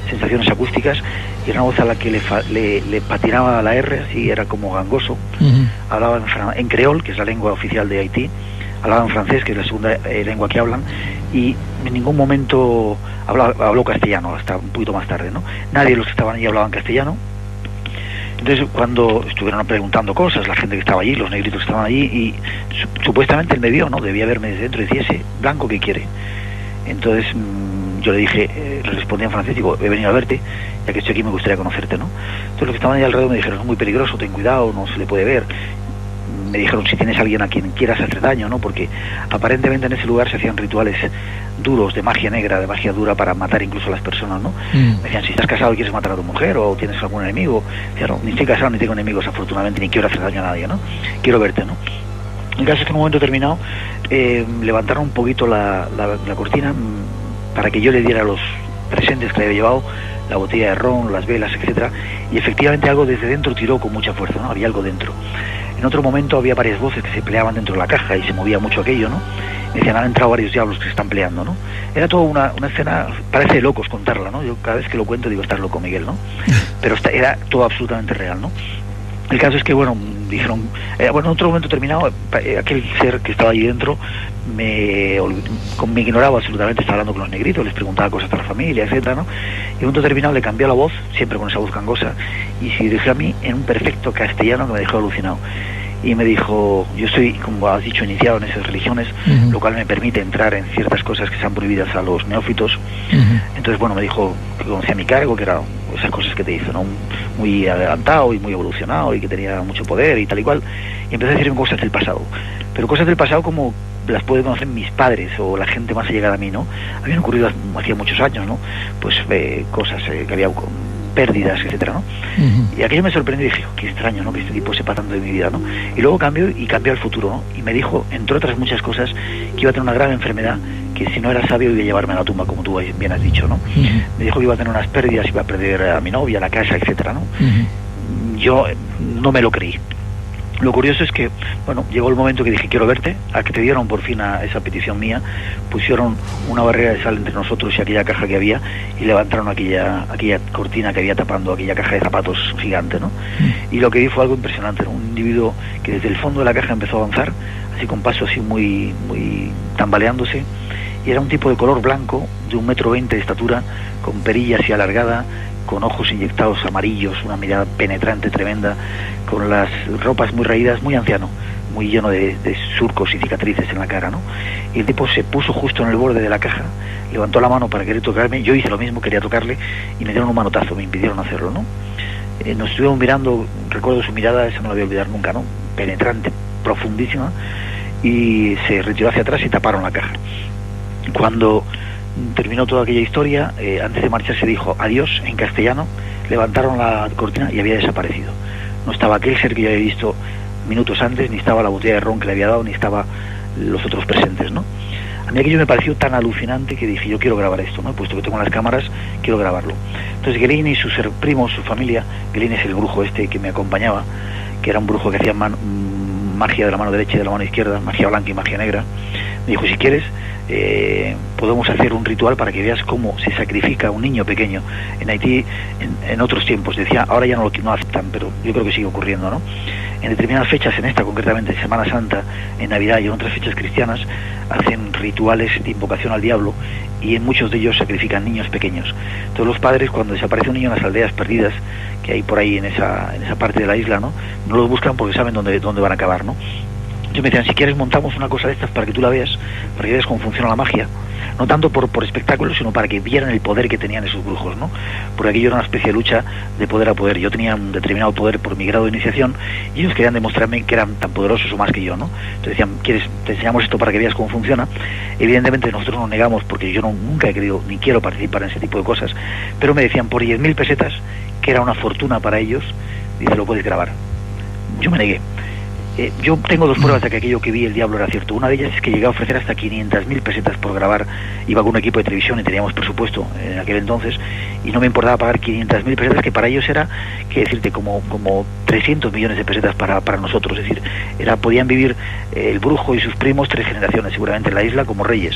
sensaciones acústicas y era una voz a la que le patinaba la R, así era como gangoso. Hablaba en creol, que es la lengua oficial de Haití. Hablaba en francés, que es la segunda lengua que hablan, y en ningún momento habló castellano, hasta un poquito más tarde, ¿no? Nadie de los que estaban allí hablaban castellano. Entonces cuando estuvieron preguntando cosas, la gente que estaba allí, los negritos que estaban allí, y supuestamente él me vio, ¿no? Debía verme desde dentro y decía, ese blanco que quiere. Entonces yo le dije, le respondí en francés, digo, he venido a verte, ya que estoy aquí me gustaría conocerte, ¿no? Entonces los que estaban allí alrededor me dijeron, es muy peligroso, ten cuidado, no se le puede ver. Me dijeron si tienes a alguien a quien quieras hacer daño, ¿no? Porque aparentemente en ese lugar se hacían rituales duros, de magia negra, de magia dura, para matar incluso a las personas, ¿no? Me decían, si estás casado y quieres matar a tu mujer o tienes algún enemigo. Decía, no, ni estoy casado ni tengo enemigos, afortunadamente, ni quiero hacer daño a nadie, ¿no? Quiero verte, ¿no? El caso es que en un momento determinado levantaron un poquito la cortina para que yo le diera presentes que le había llevado, la botella de ron, las velas, etcétera, y efectivamente algo desde dentro tiró con mucha fuerza, ¿no? Había algo dentro. En otro momento había varias voces que se peleaban dentro de la caja y se movía mucho aquello, ¿no? Me decían, han entrado varios diablos que se están peleando, ¿no? Era toda una escena, parece de locos contarla, ¿no? Yo cada vez que lo cuento digo, estás loco, Miguel, ¿no? Pero era todo absolutamente real, ¿no? El caso es que, bueno, dijeron, en otro momento terminado, aquel ser que estaba allí dentro me ignoraba absolutamente, estaba hablando con los negritos, les preguntaba cosas para la familia, etcétera, ¿no? Y en un momento terminado le cambió la voz, siempre con esa voz gangosa, y se dirigió a mí en un perfecto castellano que me dejó alucinado. Y me dijo, yo estoy, como has dicho, iniciado en esas religiones, lo cual me permite entrar en ciertas cosas que sean prohibidas a los neófitos. Entonces, bueno, me dijo que conocía mi cargo, que era esas cosas que te hizo, ¿no? Muy adelantado y muy evolucionado y que tenía mucho poder y tal y cual. Y empecé a decirme cosas del pasado. Pero cosas del pasado como las pueden conocer mis padres o la gente más allegada a mí, ¿no? Habían ocurrido hacía muchos años, ¿no? Pues cosas que había pérdidas, etcétera, ¿no? Y aquello me sorprendió y dije, qué extraño, ¿no? Que este tipo sepa tanto de mi vida, ¿no? Y luego cambió al futuro, ¿no? Y me dijo, entre otras muchas cosas, que iba a tener una gran enfermedad, que si no era sabio iba a llevarme a la tumba, como tú bien has dicho, ¿no? Me dijo que iba a tener unas pérdidas, iba a perder a mi novia, la casa, etcétera, ¿no? Yo no me lo creí. Lo curioso es que, bueno, llegó el momento que dije, quiero verte, a que te dieron por fin a esa petición mía, pusieron una barrera de sal entre nosotros y aquella caja que había y levantaron aquella cortina que había tapando aquella caja de zapatos gigante, ¿no? Y lo que vi fue algo impresionante, ¿no? Un individuo que desde el fondo de la caja empezó a avanzar, así con paso así muy tambaleándose, y era un tipo de color blanco, de 1,20 m de estatura, con perilla así alargada, con ojos inyectados amarillos, una mirada penetrante, tremenda, con las ropas muy raídas, muy anciano, muy lleno de surcos y cicatrices en la cara, ¿no? Y el tipo se puso justo en el borde de la caja, levantó la mano para querer tocarme, yo hice lo mismo, quería tocarle, y me dieron un manotazo, me impidieron hacerlo, ¿no? Nos estuvieron mirando, recuerdo su mirada, esa no la voy a olvidar nunca, ¿no? Penetrante, profundísima, y se retiró hacia atrás y taparon la caja. Cuando terminó toda aquella historia, antes de marcharse dijo adiós en castellano, levantaron la cortina y había desaparecido. No estaba aquel ser que yo había visto minutos antes, ni estaba la botella de ron que le había dado, ni estaba los otros presentes, ¿no? A mí aquello me pareció tan alucinante que dije, yo quiero grabar esto, ¿no? Puesto que tengo las cámaras, quiero grabarlo. Entonces Guelín y sus primos, su familia, Guelín es el brujo este que me acompañaba, que era un brujo que hacía magia de la mano derecha y de la mano izquierda, magia blanca y magia negra, me dijo, si quieres, podemos hacer un ritual para que veas cómo se sacrifica un niño pequeño. En Haití, en otros tiempos, decía, ahora ya no lo aceptan, pero yo creo que sigue ocurriendo, ¿no? En determinadas fechas, en esta concretamente, Semana Santa, en Navidad y en otras fechas cristianas, hacen rituales de invocación al diablo y en muchos de ellos sacrifican niños pequeños. Entonces los padres, cuando desaparece un niño en las aldeas perdidas que hay por ahí en esa parte de la isla, no los buscan porque saben dónde van a acabar, ¿no? Yo me decían, si quieres montamos una cosa de estas para que tú la veas, para que veas cómo funciona la magia, no tanto por espectáculo, sino para que vieran el poder que tenían esos brujos, ¿no? Porque aquello era una especie de lucha de poder a poder. Yo tenía un determinado poder por mi grado de iniciación y ellos querían demostrarme que eran tan poderosos o más que yo, ¿no? Entonces decían, te enseñamos esto para que veas cómo funciona. Evidentemente nosotros nos negamos porque yo nunca he querido ni quiero participar en ese tipo de cosas, pero me decían, por 10.000 pesetas, que era una fortuna para ellos, dice, lo puedes grabar. Yo me negué. Yo tengo dos pruebas de que aquello que vi el diablo era cierto. Una de ellas es que llegué a ofrecer hasta 500.000 pesetas por grabar. Iba con un equipo de televisión y teníamos presupuesto en aquel entonces y no me importaba pagar 500.000 pesetas, que para ellos era, que decirte, como 300 millones de pesetas para nosotros. Es decir, podían vivir el brujo y sus primos 3 generaciones seguramente en la isla como reyes.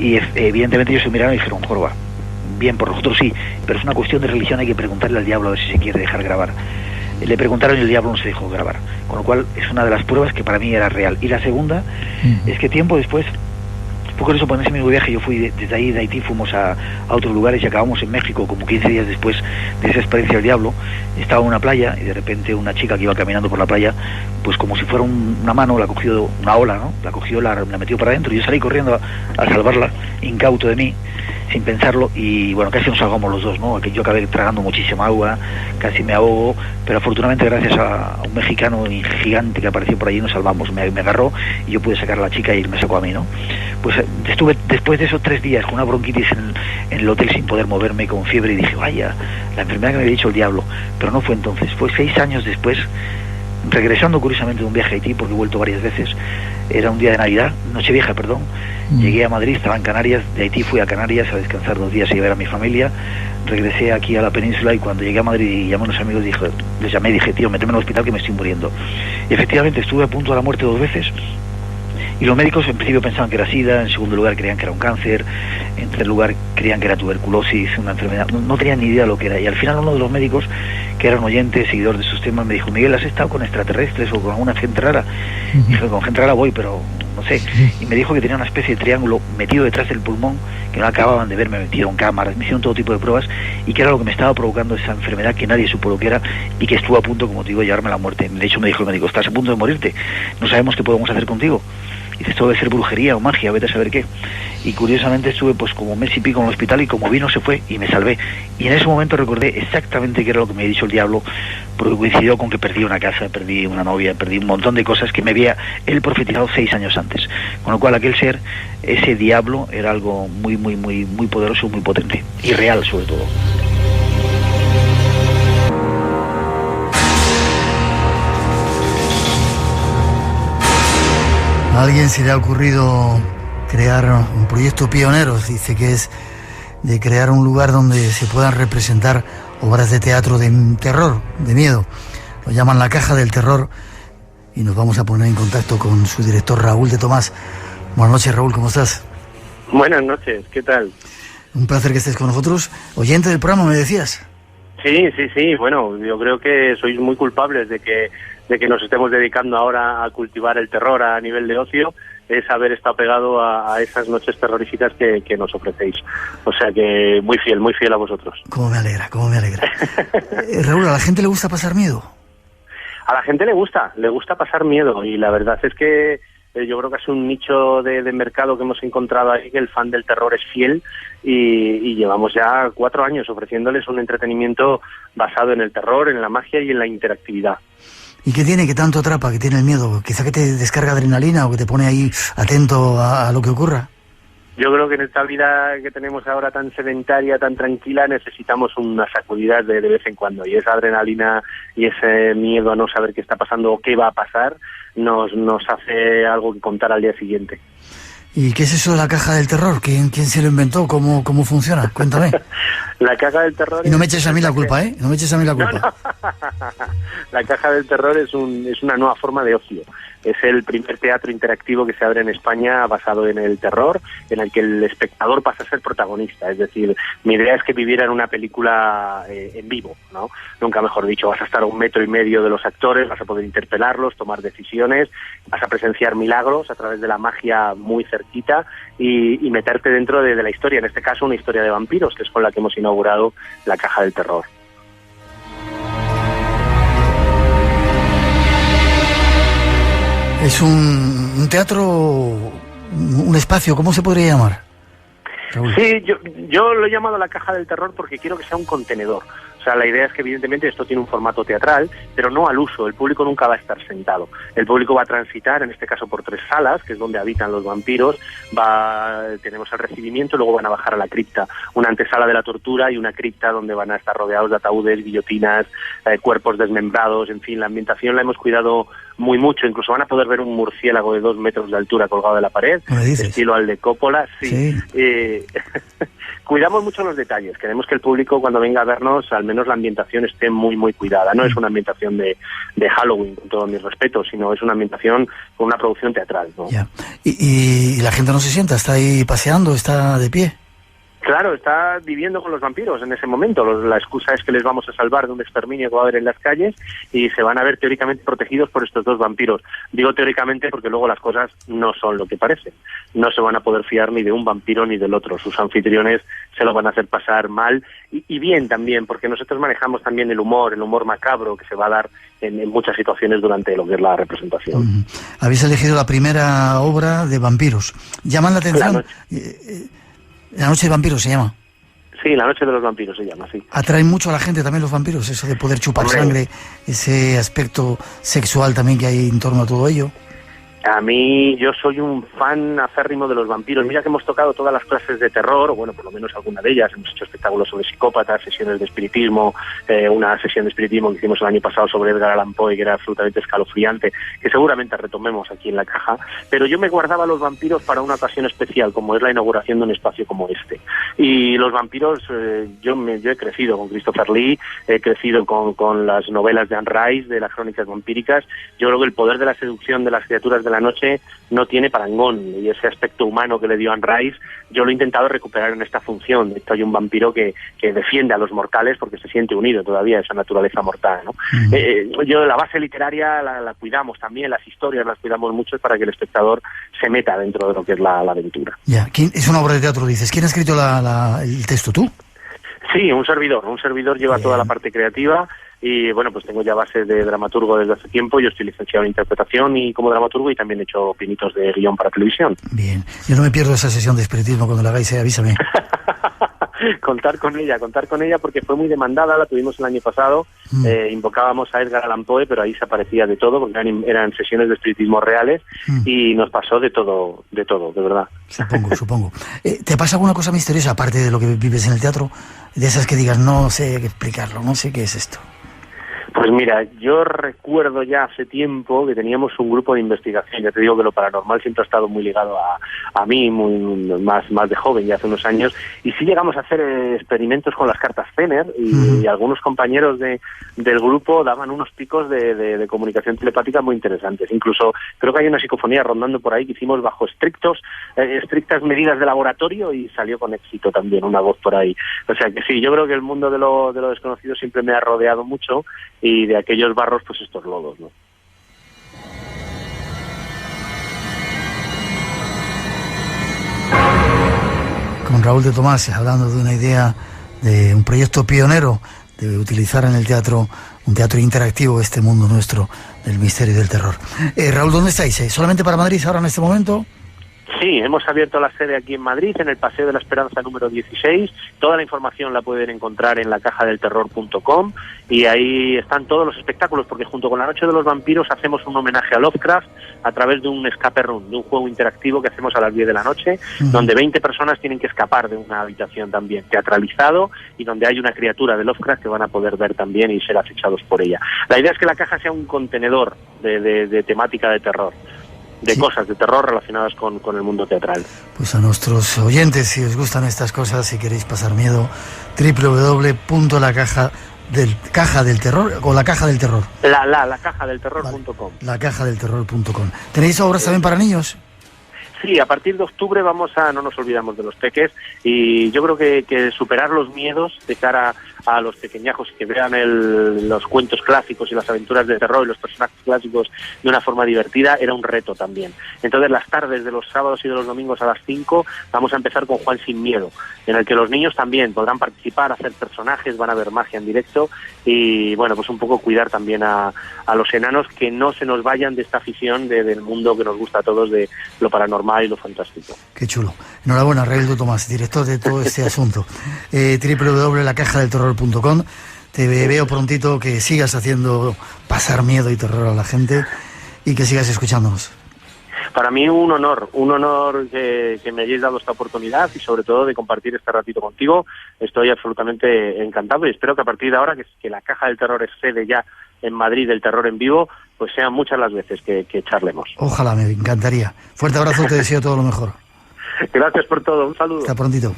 Y evidentemente ellos se miraron y dijeron, Jorba, bien, por nosotros sí, pero es una cuestión de religión, hay que preguntarle al diablo a ver si se quiere dejar grabar. Le preguntaron y el diablo no se dejó grabar, con lo cual es una de las pruebas que para mí era real. Y la segunda es que tiempo después, por eso, en ese mismo viaje yo fui desde ahí, de Haití, fuimos a otros lugares y acabamos en México como 15 días después de esa experiencia del diablo. Estaba en una playa y de repente una chica que iba caminando por la playa, pues como si fuera una mano, la cogió, una ola, ¿no? La cogió, la metió para adentro y yo salí corriendo a salvarla, incauto de mí, sin pensarlo, y bueno, casi nos ahogamos los dos, ¿no? Yo acabé tragando muchísima agua, casi me ahogo, pero afortunadamente gracias a un mexicano gigante que apareció por allí nos salvamos, me agarró y yo pude sacar a la chica y él me sacó a mí, ¿no? Pues estuve después de esos 3 días con una bronquitis en el hotel sin poder moverme, con fiebre, y dije, vaya, la enfermedad que me había dicho el diablo, pero no fue entonces, fue 6 años después, regresando curiosamente de un viaje a Haití, porque he vuelto varias veces, era un día de Navidad, Nochevieja, perdón, Llegué a Madrid, estaba en Canarias, de Haití fui a Canarias a descansar 2 días y a ver a mi familia. Regresé aquí a la península y cuando llegué a Madrid y llamé a unos amigos, les llamé y dije, tío, méteme en el hospital que me estoy muriendo. Y efectivamente estuve a punto de la muerte 2 veces. Y los médicos en principio pensaban que era SIDA, en segundo lugar creían que era un cáncer, en tercer lugar creían que era tuberculosis, una enfermedad, no tenían ni idea de lo que era. Y al final uno de los médicos, que era un oyente, seguidor de estos temas, me dijo, Miguel, ¿has estado con extraterrestres o con alguna gente rara? Y dije, con gente rara voy, pero no sé. Y me dijo que tenía una especie de triángulo metido detrás del pulmón, que no acababan de ver, me metieron cámaras, me hicieron todo tipo de pruebas, y que era lo que me estaba provocando esa enfermedad que nadie supo lo que era, y que estuvo a punto, como te digo, de llevarme a la muerte. De hecho me dijo el médico, estás a punto de morirte, no sabemos qué podemos hacer contigo. Y dice, esto debe ser brujería o magia, vete a saber qué. Y curiosamente estuve pues como 1 mes y pico en el hospital y como vino se fue y me salvé. Y en ese momento recordé exactamente qué era lo que me había dicho el diablo, porque coincidió con que perdí una casa, perdí una novia, perdí un montón de cosas que me había él profetizado 6 años antes. Con lo cual aquel ser, ese diablo, era algo muy, muy, muy, muy poderoso, muy potente. Y real sobre todo. A alguien se le ha ocurrido crear un proyecto pionero, dice que es de crear un lugar donde se puedan representar obras de teatro de terror, de miedo. Lo llaman la Caja del Terror y nos vamos a poner en contacto con su director Raúl de Tomás. Buenas noches, Raúl, ¿cómo estás? Buenas noches, ¿qué tal? Un placer que estés con nosotros. Oyente del programa, me decías. Sí, bueno, yo creo que sois muy culpables de que nos estemos dedicando ahora a cultivar el terror a nivel de ocio, es haber estado pegado a esas noches terroríficas que nos ofrecéis. O sea que muy fiel a vosotros. Cómo me alegra. Raúl, ¿a la gente le gusta pasar miedo? A la gente le gusta pasar miedo, y la verdad es que yo creo que es un nicho de mercado que hemos encontrado ahí, que el fan del terror es fiel, y llevamos ya 4 años ofreciéndoles un entretenimiento basado en el terror, en la magia y en la interactividad. ¿Y qué tiene que tanto atrapa, que tiene el miedo? ¿Quizá que te descarga adrenalina o que te pone ahí atento a lo que ocurra? Yo creo que en esta vida que tenemos ahora tan sedentaria, tan tranquila, necesitamos unas sacudidas de vez en cuando, y esa adrenalina y ese miedo a no saber qué está pasando o qué va a pasar nos hace algo que contar al día siguiente. ¿Y qué es eso de la Caja del Terror? ¿Quién se lo inventó? ¿Cómo funciona? Cuéntame. La Caja del Terror... Y no me eches a mí la culpa, ¿eh? No me eches a mí la culpa. No. La Caja del Terror es una nueva forma de ocio. Es el primer teatro interactivo que se abre en España basado en el terror, en el que el espectador pasa a ser protagonista. Es decir, mi idea es que viviera en una película en vivo, ¿no? Nunca mejor dicho, vas a estar a 1,5 metros de los actores, vas a poder interpelarlos, tomar decisiones, vas a presenciar milagros a través de la magia muy cerquita y meterte dentro de la historia, en este caso una historia de vampiros, que es con la que hemos inaugurado la Caja del Terror. Es un teatro, un espacio, ¿cómo se podría llamar, Raúl? Sí, yo lo he llamado la Caja del Terror porque quiero que sea un contenedor. O sea, la idea es que evidentemente esto tiene un formato teatral, pero no al uso. El público nunca va a estar sentado. El público va a transitar, en este caso, por 3 salas, que es donde habitan los vampiros. Tenemos el recibimiento y luego van a bajar a la cripta. Una antesala de la tortura y una cripta donde van a estar rodeados de ataúdes, guillotinas, cuerpos desmembrados. En fin, la ambientación la hemos cuidado muy mucho. Incluso van a poder ver un murciélago de 2 metros de altura colgado de la pared, estilo al de Coppola. Sí. Cuidamos mucho los detalles. Queremos que el público, cuando venga a vernos, al menos la ambientación esté muy, muy cuidada. No es una ambientación de Halloween, con todo mi respeto, sino es una ambientación con una producción teatral, ¿no? Ya. ¿Y la gente no se sienta? ¿Está ahí paseando? ¿Está de pie? Claro, está viviendo con los vampiros en ese momento. La excusa es que les vamos a salvar de un exterminio que va a haber en las calles y se van a ver teóricamente protegidos por estos 2 vampiros. Digo teóricamente porque luego las cosas no son lo que parecen. No se van a poder fiar ni de un vampiro ni del otro. Sus anfitriones se lo van a hacer pasar mal y bien también, porque nosotros manejamos también el humor macabro que se va a dar en muchas situaciones durante lo que es la representación. Habéis elegido la primera obra de vampiros. ¿Llaman la atención? La Noche de Vampiros se llama. Sí, La Noche de los Vampiros se llama, sí. Atraen mucho a la gente también los vampiros, eso de poder chupar sangre, ese aspecto sexual también que hay en torno a todo ello. A mí, yo soy un fan acérrimo de los vampiros. Mira que hemos tocado todas las clases de terror, o bueno, por lo menos alguna de ellas. Hemos hecho espectáculos sobre psicópatas, sesiones de espiritismo, una sesión de espiritismo que hicimos el año pasado sobre Edgar Allan Poe, que era absolutamente escalofriante, que seguramente retomemos aquí en La Caja. Pero yo me guardaba los vampiros para una ocasión especial, como es la inauguración de un espacio como este. Y los vampiros, yo he crecido con Christopher Lee, he crecido con las novelas de Anne Rice, de las crónicas vampíricas. Yo creo que el poder de la seducción de las criaturas de la noche no tiene parangón, y ese aspecto humano que le dio Anne Rice yo lo he intentado recuperar en esta función. De hecho, hay un vampiro que defiende a los mortales porque se siente unido todavía a esa naturaleza mortal, ¿no? Yo la base literaria la cuidamos también, las historias las cuidamos mucho para que el espectador se meta dentro de lo que es la aventura. Ya, es una obra de teatro, dices. ¿Quién ha escrito el texto, tú? Sí, un servidor lleva toda la parte creativa. Y bueno, pues tengo ya base de dramaturgo desde hace tiempo. Yo estoy licenciado en interpretación y como dramaturgo, y también he hecho pinitos de guión para televisión. Bien, yo no me pierdo esa sesión de espiritismo. Cuando la hagáis, avísame. Contar con ella porque fue muy demandada. La tuvimos el año pasado. Invocábamos a Edgar Allan Poe, pero ahí se aparecía de todo, porque eran sesiones de espiritismo reales. Y nos pasó de todo, de verdad. Supongo. ¿Te pasa alguna cosa misteriosa, aparte de lo que vives en el teatro? De esas que digas, no sé qué explicarlo, no sé qué es esto. Pues mira, yo recuerdo ya hace tiempo que teníamos un grupo de investigación. Ya te digo que lo paranormal siempre ha estado muy ligado a mí, más de joven, ya hace unos años. Y sí llegamos a hacer experimentos con las cartas Zener, y algunos compañeros del grupo daban unos picos de comunicación telepática muy interesantes. Incluso creo que hay una psicofonía rondando por ahí que hicimos bajo estrictas medidas de laboratorio, y salió con éxito también una voz por ahí. O sea que sí, yo creo que el mundo de lo desconocido siempre me ha rodeado mucho, y de aquellos barros, pues estos lodos, ¿no? Con Raúl de Tomás, hablando de una idea, de un proyecto pionero, de utilizar en el teatro, un teatro interactivo, este mundo nuestro del misterio y del terror. Raúl, ¿dónde estáis? ¿Solamente para Madrid ahora en este momento? Sí, hemos abierto la sede aquí en Madrid, en el Paseo de la Esperanza número 16. Toda la información la pueden encontrar en lacajadelterror.com, y ahí están todos los espectáculos, porque junto con la Noche de los Vampiros hacemos un homenaje a Lovecraft a través de un escape room, de un juego interactivo que hacemos a las 10 de la noche, donde 20 personas tienen que escapar de una habitación también teatralizado, y donde hay una criatura de Lovecraft que van a poder ver también y ser acechados por ella. La idea es que la caja sea un contenedor de temática de terror, de cosas de terror relacionadas con el mundo teatral. Pues a nuestros oyentes, si os gustan estas cosas, si queréis pasar miedo, www.lacajadelterror o la caja del terror. Lacajadelterror.com. Lacajadelterror.com. ¿Tenéis obras también para niños? Sí, a partir de octubre no nos olvidamos de los peques, y yo creo que superar los miedos de cara a los pequeñajos, que vean los cuentos clásicos y las aventuras de terror y los personajes clásicos de una forma divertida era un reto también. Entonces, las tardes de los sábados y de los domingos a las 5 vamos a empezar con Juan sin miedo, en el que los niños también podrán participar, hacer personajes, van a ver magia en directo, y bueno, pues un poco cuidar también a los enanos, que no se nos vayan de esta afición del mundo que nos gusta a todos, de lo paranormal y lo fantástico. Qué chulo. Enhorabuena, Raúl de Tomás, director de todo este asunto. www.lacajadelterror.com. Te veo prontito, que sigas haciendo pasar miedo y terror a la gente, y que sigas escuchándonos. Para mí un honor que me hayáis dado esta oportunidad, y sobre todo de compartir este ratito contigo. Estoy absolutamente encantado, y espero que a partir de ahora, que la Caja del Terror es sede ya en Madrid del terror en vivo, pues sean muchas las veces que charlemos. Ojalá, me encantaría. Fuerte abrazo, te deseo todo lo mejor. Gracias por todo, un saludo. Hasta prontito.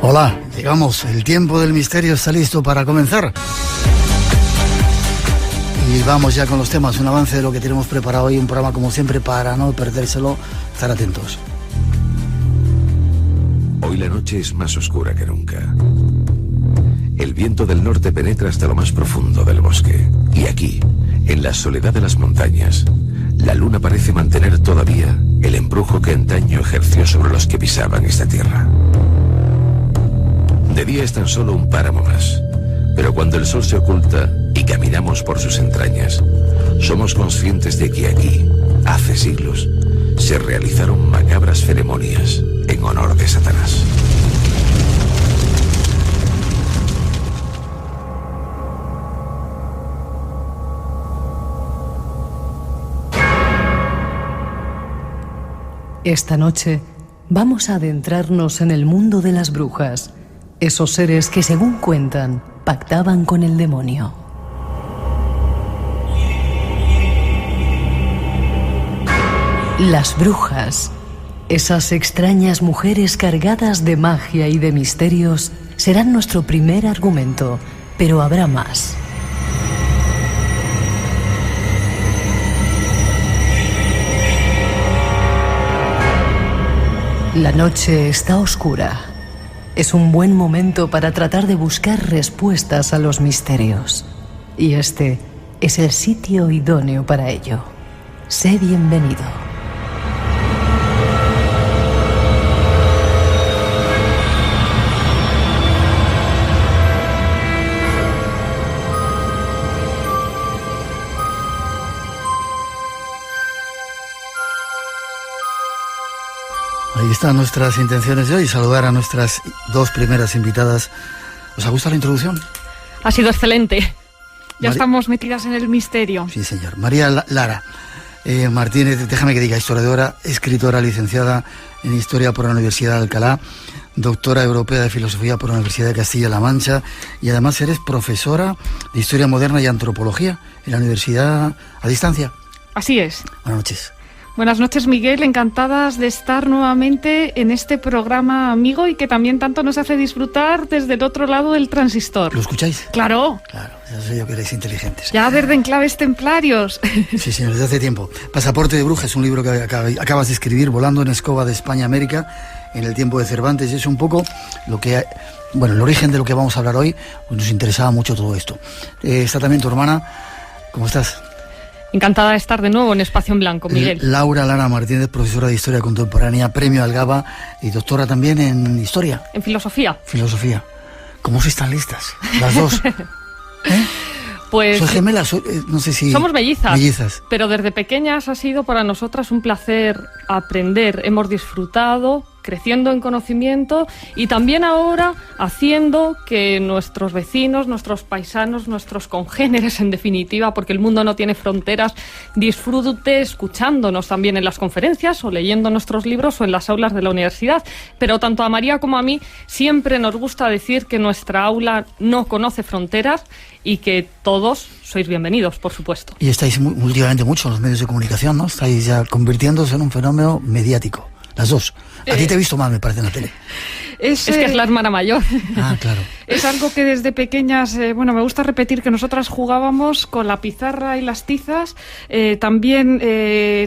Hola, llegamos, el tiempo del misterio está listo para comenzar. Y vamos ya con los temas, un avance de lo que tenemos preparado hoy, un programa como siempre para no perdérselo, estar atentos. Hoy la noche es más oscura que nunca. El viento del norte penetra hasta lo más profundo del bosque. Y aquí, en la soledad de las montañas, la luna parece mantener todavía el embrujo que antaño ejerció sobre los que pisaban esta tierra. De día es tan solo un páramo más, pero cuando el sol se oculta y caminamos por sus entrañas, somos conscientes de que aquí, hace siglos, se realizaron macabras ceremonias en honor de Satanás. Esta noche vamos a adentrarnos en el mundo de las brujas, esos seres que, según cuentan, pactaban con el demonio. Las brujas, esas extrañas mujeres cargadas de magia y de misterios, serán nuestro primer argumento, pero habrá más. La noche está oscura. Es un buen momento para tratar de buscar respuestas a los misterios. Y este es el sitio idóneo para ello. Sé bienvenido. Ahí están nuestras intenciones de hoy, saludar a nuestras dos primeras invitadas. ¿Os ha gustado la introducción? Ha sido excelente. Ya estamos metidas en el misterio. Sí, señor. María Lara Martínez, déjame que diga, historiadora, escritora, licenciada en Historia por la Universidad de Alcalá, doctora europea de Filosofía por la Universidad de Castilla-La Mancha, y además eres profesora de Historia Moderna y Antropología en la Universidad a Distancia. Así es. Buenas noches. Buenas noches, Miguel. Encantadas de estar nuevamente en este programa amigo y que también tanto nos hace disfrutar desde el otro lado del transistor. ¿Lo escucháis? Claro. Claro, ya sé yo que erais inteligentes. Ya desde Enclaves Templarios. Sí, señor, desde hace tiempo. Pasaporte de Bruja es un libro que acabas de escribir, volando en escoba de España a América, en el tiempo de Cervantes. Y es un poco lo que... Bueno, el origen de lo que vamos a hablar hoy, pues nos interesaba mucho todo esto. Está también tu hermana. ¿Cómo estás? Encantada de estar de nuevo en Espacio en Blanco, Miguel. Laura Lara Martínez, profesora de Historia Contemporánea, premio Algaba y doctora también en Historia. En Filosofía. Filosofía. ¿Cómo se están listas? Las dos. Pues... ¿Sois gemelas? No sé si... Somos mellizas. Mellizas. Pero desde pequeñas ha sido para nosotras un placer aprender. Hemos disfrutado, creciendo en conocimiento y también ahora haciendo que nuestros vecinos, nuestros paisanos, nuestros congéneres, en definitiva, porque el mundo no tiene fronteras, disfrute escuchándonos también en las conferencias o leyendo nuestros libros o en las aulas de la universidad. Pero tanto a María como a mí siempre nos gusta decir que nuestra aula no conoce fronteras y que todos sois bienvenidos, por supuesto. Y estáis últimamente mucho en los medios de comunicación, ¿no? Estáis ya convirtiéndose en un fenómeno mediático. Las dos. A ti te he visto mal, me parece, en la tele. Es que es la hermana mayor. Ah, claro. Es algo que desde pequeñas, me gusta repetir que nosotras jugábamos con la pizarra y las tizas. También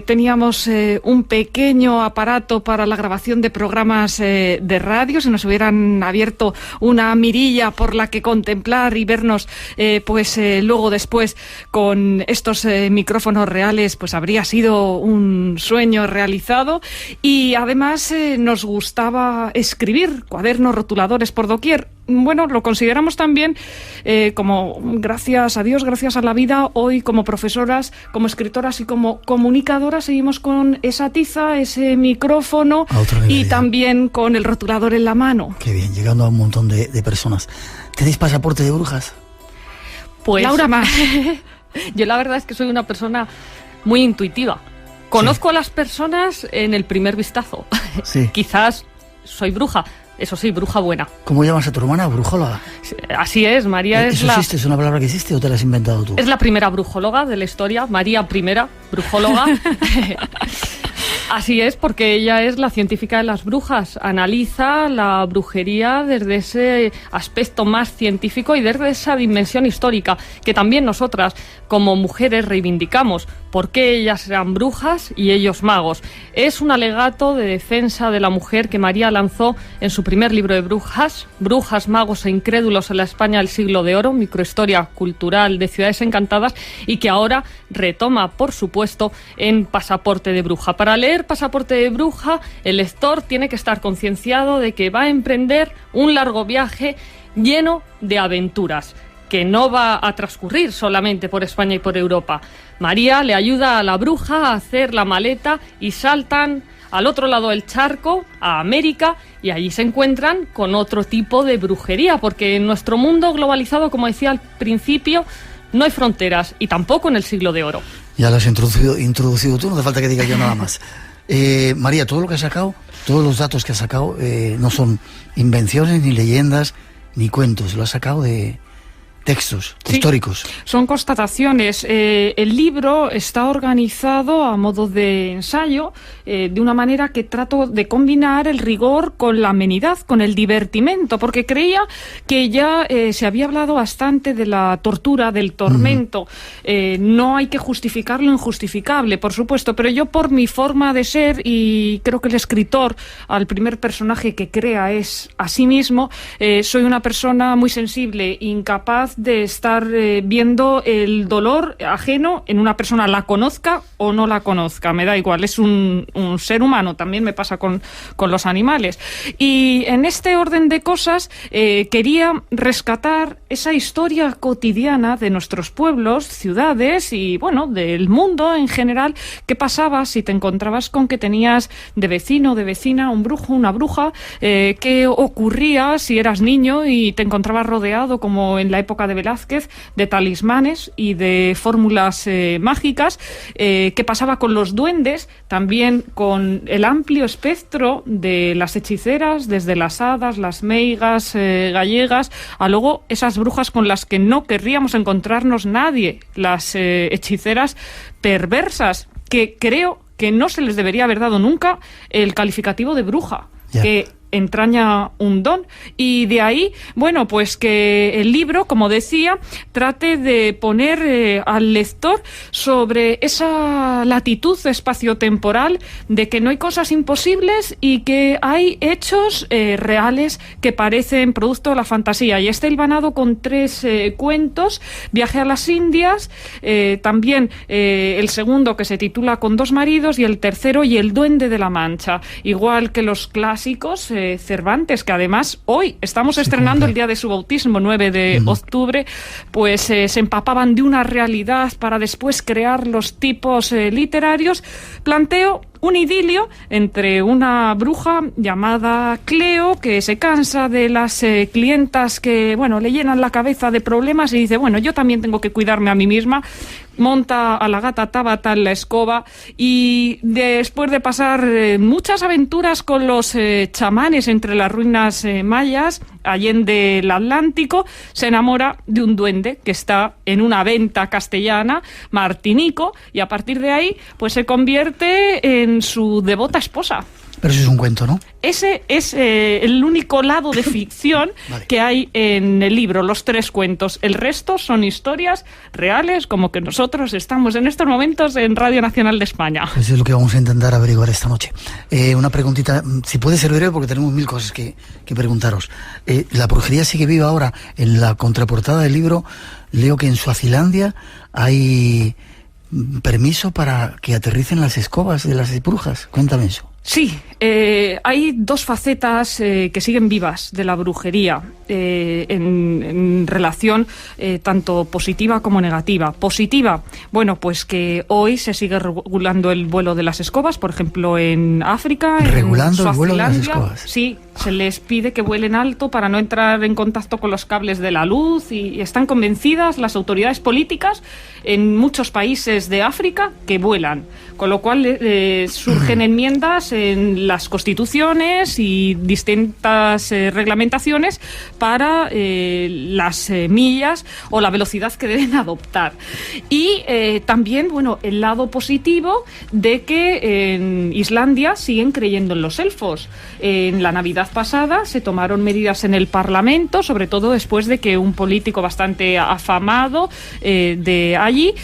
teníamos un pequeño aparato para la grabación de programas de radio. Si nos hubieran abierto una mirilla por la que contemplar y vernos, luego después con estos micrófonos reales, pues habría sido un sueño realizado. Y además nos gustaba escribir, cuadernos, rotuladores por doquier. Bueno, lo consideramos también como, gracias a Dios, gracias a la vida, hoy como profesoras, como escritoras y como comunicadoras seguimos con esa tiza, ese micrófono y también con el rotulador en la mano. Qué bien, llegando a un montón de personas. ¿Tenéis pasaporte de brujas? Pues Laura más. Yo la verdad es que soy una persona muy intuitiva. Conozco a las personas en el primer vistazo. Sí. Quizás soy bruja. Eso sí, bruja buena. ¿Cómo llamas a tu hermana? ¿Brujóloga? Así es, María es la... ¿Existe? ¿Es una palabra que existe o te la has inventado tú? Es la primera brujóloga de la historia, María I, brujóloga. Así es, porque ella es la científica de las brujas. Analiza la brujería desde ese aspecto más científico y desde esa dimensión histórica que también nosotras, como mujeres, reivindicamos. ¿Por qué ellas eran brujas y ellos magos? Es un alegato de defensa de la mujer que María lanzó en su primer libro de brujas, Brujas, magos e incrédulos en la España del siglo de oro, microhistoria cultural de ciudades encantadas, y que ahora retoma, por supuesto, en Pasaporte de Bruja. Para leer Pasaporte de Bruja, el lector tiene que estar concienciado de que va a emprender un largo viaje lleno de aventuras. que no va a transcurrir solamente por España y por Europa. María le ayuda a la bruja a hacer la maleta y saltan al otro lado del charco, a América, y allí se encuentran con otro tipo de brujería, porque en nuestro mundo globalizado, como decía al principio, no hay fronteras, y tampoco en el siglo de oro. Ya lo has introducido tú, no hace falta que diga yo nada más. María, todo lo que has sacado, todos los datos que has sacado, no son invenciones, ni leyendas, ni cuentos, lo has sacado de textos históricos. Son constataciones. El libro está organizado a modo de ensayo, de una manera que trato de combinar el rigor con la amenidad, con el divertimento, porque creía que ya se había hablado bastante de la tortura, del tormento. No hay que justificar lo injustificable, por supuesto, pero yo, por mi forma de ser, y creo que el escritor al primer personaje que crea es a sí mismo, soy una persona muy sensible, incapaz de estar viendo el dolor ajeno en una persona, la conozca o no la conozca, me da igual, es un ser humano, también me pasa con los animales. Y en este orden de cosas quería rescatar esa historia cotidiana de nuestros pueblos, ciudades y, bueno, del mundo en general. ¿Qué pasaba si te encontrabas con que tenías de vecino o de vecina un brujo, una bruja? ¿Qué ocurría si eras niño y te encontrabas rodeado, como en la época de Velázquez, de talismanes y de fórmulas mágicas? ¿Qué pasaba con los duendes? También con el amplio espectro de las hechiceras, desde las hadas, las meigas gallegas, a luego esas brujas con las que no querríamos encontrarnos nadie, las hechiceras perversas, que creo que no se les debería haber dado nunca el calificativo de bruja, que entraña un don. Y de ahí, bueno, pues que el libro, como decía, trate de poner al lector sobre esa latitud espaciotemporal de que no hay cosas imposibles y que hay hechos reales que parecen producto de la fantasía. Y está hilvanado con 3 cuentos: Viaje a las Indias, también el segundo, que se titula Con 2 maridos, y el tercero, Y el Duende de la Mancha. Igual que los clásicos, Cervantes, que además hoy estamos estrenando el día de su bautismo, 9 de octubre, pues se empapaban de una realidad para después crear los tipos literarios. Planteo un idilio entre una bruja llamada Cleo, que se cansa de las clientas que, bueno, le llenan la cabeza de problemas, y dice, bueno, yo también tengo que cuidarme a mí misma. Monta a la gata Tabata en la escoba, y después de pasar muchas aventuras con los chamanes entre las ruinas mayas, allende el Atlántico, se enamora de un duende que está en una venta castellana, Martinico, y a partir de ahí pues se convierte en su devota esposa. Pero eso es un cuento, ¿no? Ese es el único lado de ficción que hay en el libro, los 3 cuentos. El resto son historias reales, como que nosotros estamos en estos momentos en Radio Nacional de España. Pues es lo que vamos a intentar averiguar esta noche. Una preguntita, si puede ser breve, porque tenemos 1000 cosas que preguntaros. ¿La brujería sigue viva ahora? En la contraportada del libro leo que en Suazilandia hay permiso para que aterricen las escobas de las brujas. Cuéntame eso. Sí, hay 2 facetas que siguen vivas de la brujería en relación tanto positiva como negativa. Positiva, bueno, pues que hoy se sigue regulando el vuelo de las escobas, por ejemplo, en África. ¿Regulando el vuelo de las escobas? Sí, se les pide que vuelen alto para no entrar en contacto con los cables de la luz, y están convencidas las autoridades políticas en muchos países de África que vuelan, con lo cual surgen enmiendas en las constituciones y distintas reglamentaciones para las millas o la velocidad que deben adoptar. Y también, bueno, el lado positivo de que en Islandia siguen creyendo en los elfos. En la Navidad pasada se tomaron medidas en el Parlamento, sobre todo después de que un político bastante afamado de allí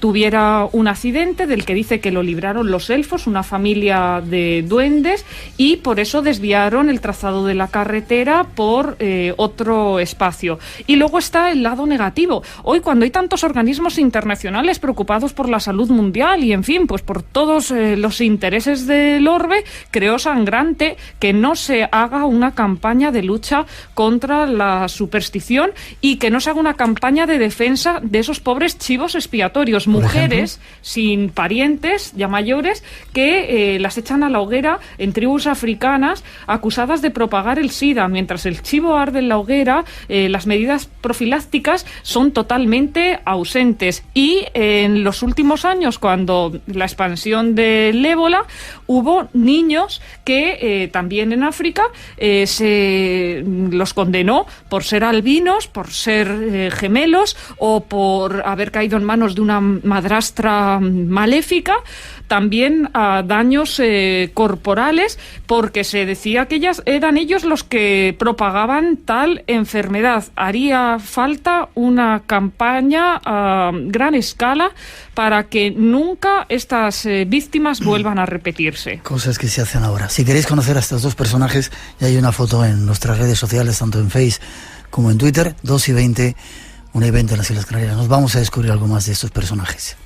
tuviera un accidente del que dice que lo libraron los elfos, una familia de duendes, y por eso desviaron el trazado de la carretera por otro espacio. Y luego está el lado negativo. Hoy, cuando hay tantos organismos internacionales preocupados por la salud mundial y, en fin, pues por todos los intereses del orbe, creo sangrante que no se haga una campaña de lucha contra la superstición y que no se haga una campaña de defensa de esos pobres chivos expiatorios, mujeres sin parientes ya mayores que las echan a la hoguera en tribus africanas acusadas de propagar el SIDA. Mientras el chivo arde en la hoguera, las medidas profilácticas son totalmente ausentes. Y en los últimos años, cuando la expansión del ébola, hubo niños que también en África se los condenó por ser albinos, por ser gemelos o por haber caído en manos de una madrastra maléfica, también a daños corporales, porque se decía que eran ellos los que propagaban tal enfermedad. Haría falta una campaña a gran escala para que nunca estas víctimas vuelvan a repetirse. Cosas que se hacen ahora. Si queréis conocer a estos dos personajes, ya hay una foto en nuestras redes sociales, tanto en Facebook como en Twitter, 2:20, 1:20 en las Islas Canarias. Nos vamos a descubrir algo más de estos personajes.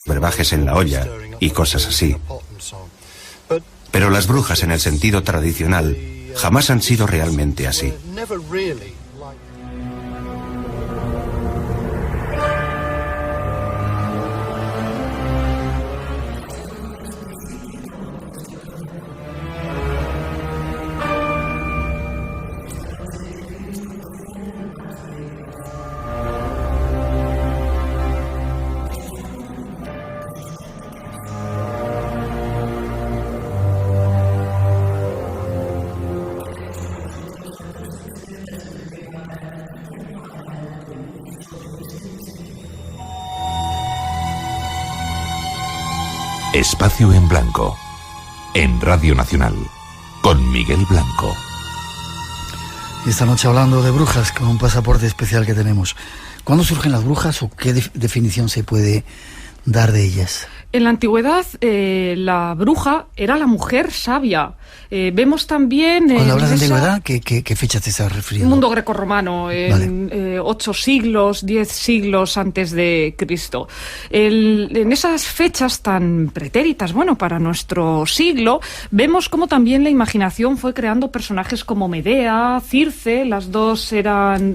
brebajes en la olla y cosas así. Pero las brujas en el sentido tradicional jamás han sido realmente así. Espacio en Blanco, en Radio Nacional, con Miguel Blanco. Y esta noche hablando de brujas, con un pasaporte especial que tenemos. ¿Cuándo surgen las brujas o qué definición se puede dar de ellas? En la antigüedad, la bruja era la mujer sabia. Vemos también... Cuando hablas de antigüedad, ¿qué fecha te estás refiriendo? Mundo grecorromano, en 8 siglos, 10 siglos antes de Cristo. En esas fechas tan pretéritas, bueno, para nuestro siglo, vemos cómo también la imaginación fue creando personajes como Medea, Circe, las dos eran...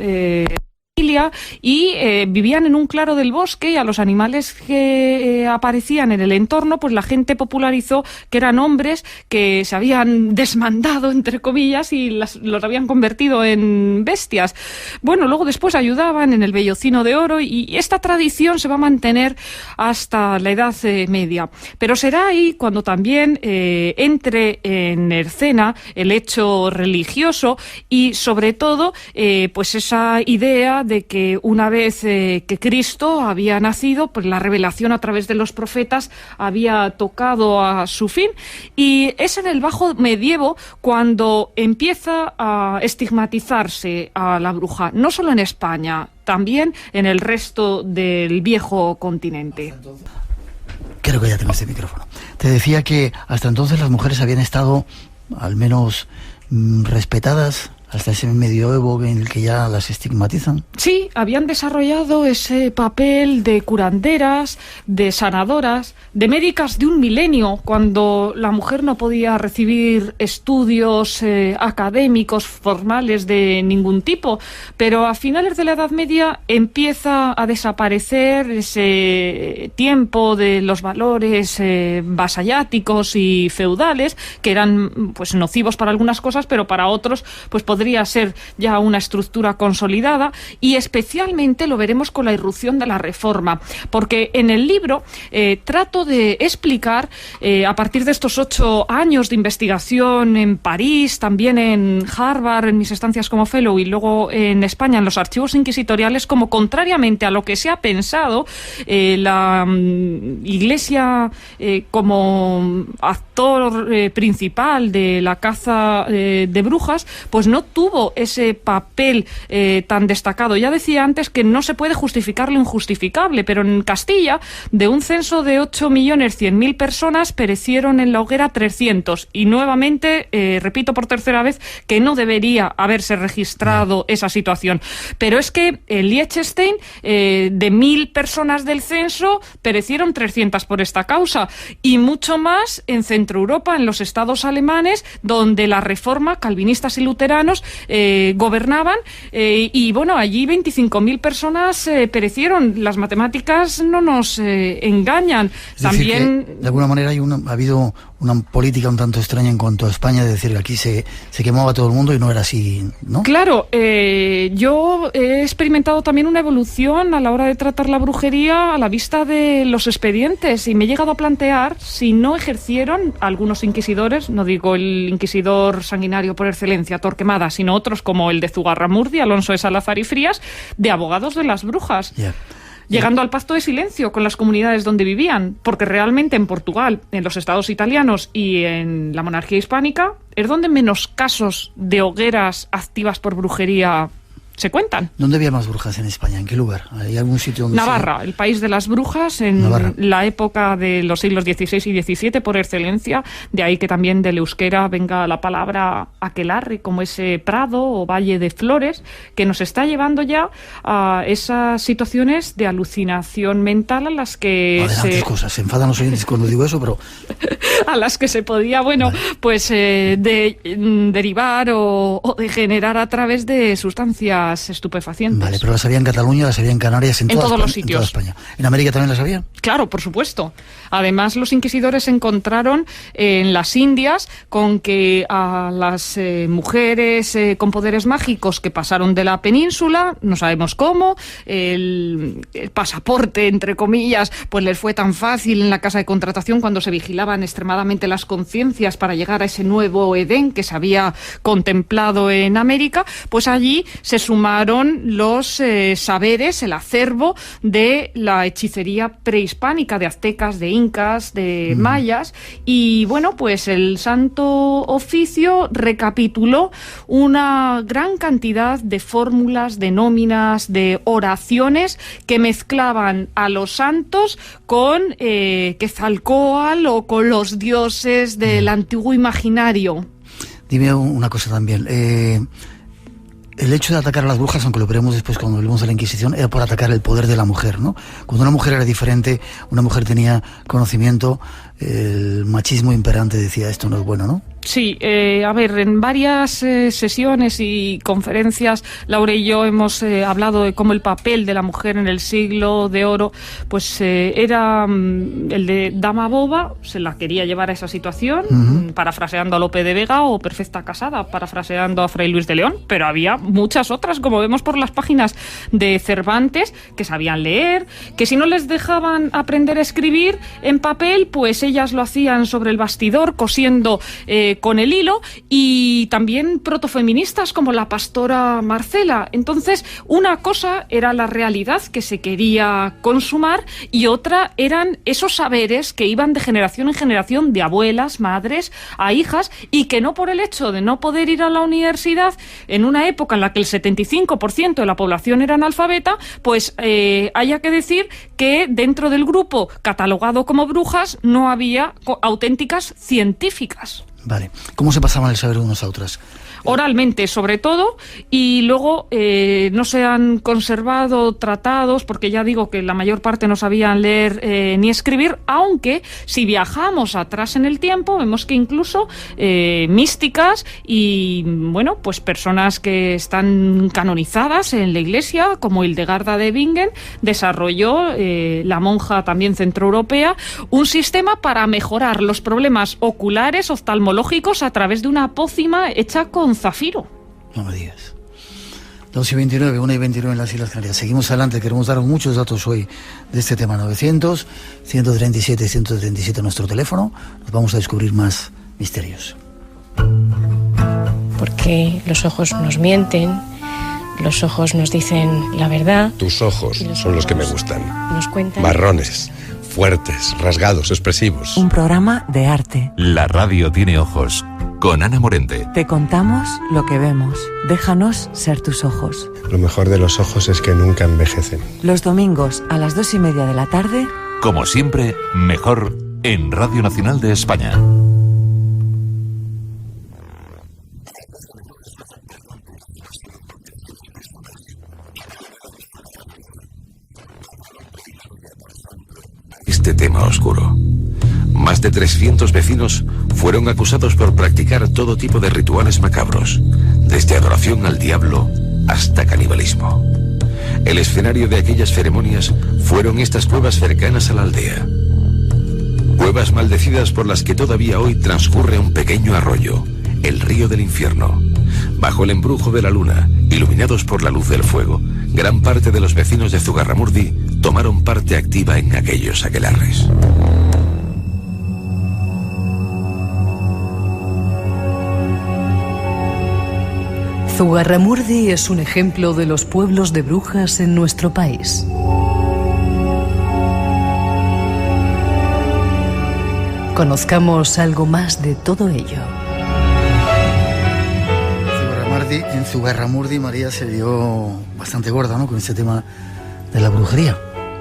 y vivían en un claro del bosque, y a los animales que aparecían en el entorno, pues la gente popularizó que eran hombres que se habían desmandado, entre comillas, y los habían convertido en bestias. Bueno, luego después ayudaban en el vellocino de oro, y esta tradición se va a mantener hasta la Edad Media. Pero será ahí cuando también entre en escena el hecho religioso y, sobre todo, pues esa idea de que una vez que Cristo había nacido, pues la revelación a través de los profetas había tocado a su fin, y es en el Bajo Medievo cuando empieza a estigmatizarse a la bruja, no solo en España, también en el resto del viejo continente. Creo que ya tengo este micrófono. Te decía que hasta entonces las mujeres habían estado al menos respetadas, hasta ese medioevo en el que ya las estigmatizan. Sí, habían desarrollado ese papel de curanderas, de sanadoras, de médicas de un milenio, cuando la mujer no podía recibir estudios académicos formales de ningún tipo. Pero a finales de la Edad Media empieza a desaparecer ese tiempo de los valores vasalláticos y feudales, que eran pues nocivos para algunas cosas, pero para otros pues podría ser ya una estructura consolidada, y especialmente lo veremos con la irrupción de la Reforma, porque en el libro trato de explicar, a partir de estos 8 años de investigación en París, también en Harvard, en mis estancias como fellow, y luego en España, en los archivos inquisitoriales, como contrariamente a lo que se ha pensado, la Iglesia como actor principal de la caza de brujas, pues no tuvo ese papel tan destacado. Ya decía antes que no se puede justificar lo injustificable, pero en Castilla, de un censo de 8.100.000 personas, perecieron en la hoguera 300, y nuevamente, repito por tercera vez, que no debería haberse registrado esa situación. Pero es que en Liechtenstein, de 1.000 personas del censo, perecieron 300 por esta causa, y mucho más en Centro Europa, en los estados alemanes, donde la Reforma, calvinistas y luteranos, gobernaban, y bueno, allí 25.000 personas perecieron. Las matemáticas no nos engañan. Es También decir, que, de alguna manera ha habido una política un tanto extraña en cuanto a España, de decir que aquí se quemaba todo el mundo, y no era así, ¿no? Claro, yo he experimentado también una evolución a la hora de tratar la brujería a la vista de los expedientes, y me he llegado a plantear si no ejercieron algunos inquisidores, no digo el inquisidor sanguinario por excelencia, Torquemada, sino otros como el de Zugarramurdi, Alonso de Salazar y Frías, de abogados de las brujas. Llegando al pacto de silencio con las comunidades donde vivían, porque realmente en Portugal, en los estados italianos y en la monarquía hispánica es donde menos casos de hogueras activas por brujería se cuentan. ¿Dónde había más brujas en España? ¿En qué lugar? ¿Hay algún sitio donde Navarra, el país de las brujas, en la época de los siglos XVI y XVII por excelencia. De ahí que también del euskera venga la palabra aquelarre, como ese prado o valle de flores, que nos está llevando ya a esas situaciones de alucinación mental a las que se enfadan los oyentes cuando digo eso, pero a las que se podía, pues derivar o degenerar a través de sustancias estupefacientes. Vale, pero las había en Cataluña, las había en Canarias, en todos los sitios. En toda España. ¿En América también las había? Claro, por supuesto. Además, los inquisidores encontraron en las Indias con que a las mujeres con poderes mágicos que pasaron de la península, no sabemos cómo, el pasaporte, entre comillas, pues les fue tan fácil en la casa de contratación cuando se vigilaban extremadamente las conciencias para llegar a ese nuevo Edén que se había contemplado en América, pues allí se sumaron los saberes, el acervo de la hechicería prehispánica, de aztecas, de incas, de mayas, y bueno, pues el Santo Oficio recapituló una gran cantidad de fórmulas, de nóminas, de oraciones que mezclaban a los santos con Quetzalcóatl o con los dioses del antiguo imaginario. Dime una cosa también. El hecho de atacar a las brujas, aunque lo veremos después cuando hablemos de la Inquisición, era por atacar el poder de la mujer, ¿no? Cuando una mujer era diferente, una mujer tenía conocimiento, el machismo imperante decía esto no es bueno, ¿no? Sí, a ver, en varias sesiones y conferencias, Laura y yo hemos hablado de cómo el papel de la mujer en el siglo de oro, pues era el de dama boba, se la quería llevar a esa situación, parafraseando a Lope de Vega, o perfecta casada, parafraseando a Fray Luis de León, pero había muchas otras, como vemos por las páginas de Cervantes, que sabían leer, que si no les dejaban aprender a escribir en papel, pues ellas lo hacían sobre el bastidor, cosiendo con el hilo, y también protofeministas como la pastora Marcela. Entonces, una cosa era la realidad que se quería consumar, y otra eran esos saberes que iban de generación en generación, de abuelas, madres, a hijas, y que no por el hecho de no poder ir a la universidad en una época en la que el 75% de la población era analfabeta, pues haya que decir que dentro del grupo catalogado como brujas no había auténticas científicas. Vale. ¿Cómo se pasaban el saber unos a otras? oralmente sobre todo, y luego no se han conservado tratados, porque ya digo que la mayor parte no sabían leer ni escribir, aunque si viajamos atrás en el tiempo vemos que incluso místicas y bueno, pues personas que están canonizadas en la Iglesia, como Hildegarda de Bingen, desarrolló, la monja también centroeuropea, un sistema para mejorar los problemas oculares oftalmológicos a través de una pócima hecha con zafiro. No me digas. 2:29, 1:29 en las Islas Canarias. Seguimos adelante, queremos dar muchos datos hoy de este tema. 900-137-137 nuestro teléfono. Nos vamos a descubrir más misterios. Porque los ojos nos mienten, los ojos nos dicen la verdad. Tus ojos son los que me gustan. Nos cuentan. Marrones, fuertes, rasgados, expresivos. Un programa de arte. La radio tiene ojos. Con Ana Morente. Te contamos lo que vemos. Déjanos ser tus ojos. Lo mejor de los ojos es que nunca envejecen. Los domingos a las 2:30 de la tarde. Como siempre, mejor en Radio Nacional de España. Este tema oscuro. Más de 300 vecinos fueron acusados por practicar todo tipo de rituales macabros, desde adoración al diablo hasta canibalismo. El escenario de aquellas ceremonias fueron estas cuevas cercanas a la aldea. Cuevas maldecidas por las que todavía hoy transcurre un pequeño arroyo, el río del infierno. Bajo el embrujo de la luna, iluminados por la luz del fuego, gran parte de los vecinos de Zugarramurdi tomaron parte activa en aquellos aquelarres. Zugarramurdi es un ejemplo de los pueblos de brujas en nuestro país. Conozcamos algo más de todo ello. En Zugarramurdi, María, se dio bastante gorda, ¿no?, con este tema de la brujería.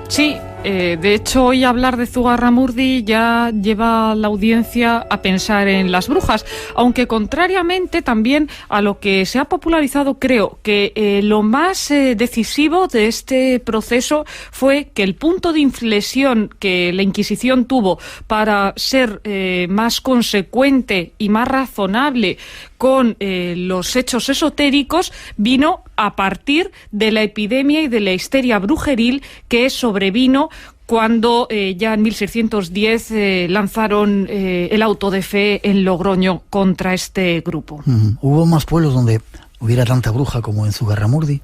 Sí, de hecho hoy hablar de Zugarramurdi ya lleva a la audiencia a pensar en las brujas, aunque contrariamente también a lo que se ha popularizado, creo que lo más decisivo de este proceso fue que el punto de inflexión que la Inquisición tuvo para ser más consecuente y más razonable con los hechos esotéricos vino a partir de la epidemia y de la histeria brujeril que sobrevino cuando ya en 1610 lanzaron el auto de fe en Logroño contra este grupo. ¿Hubo más pueblos donde hubiera tanta bruja como en Zugarramurdi?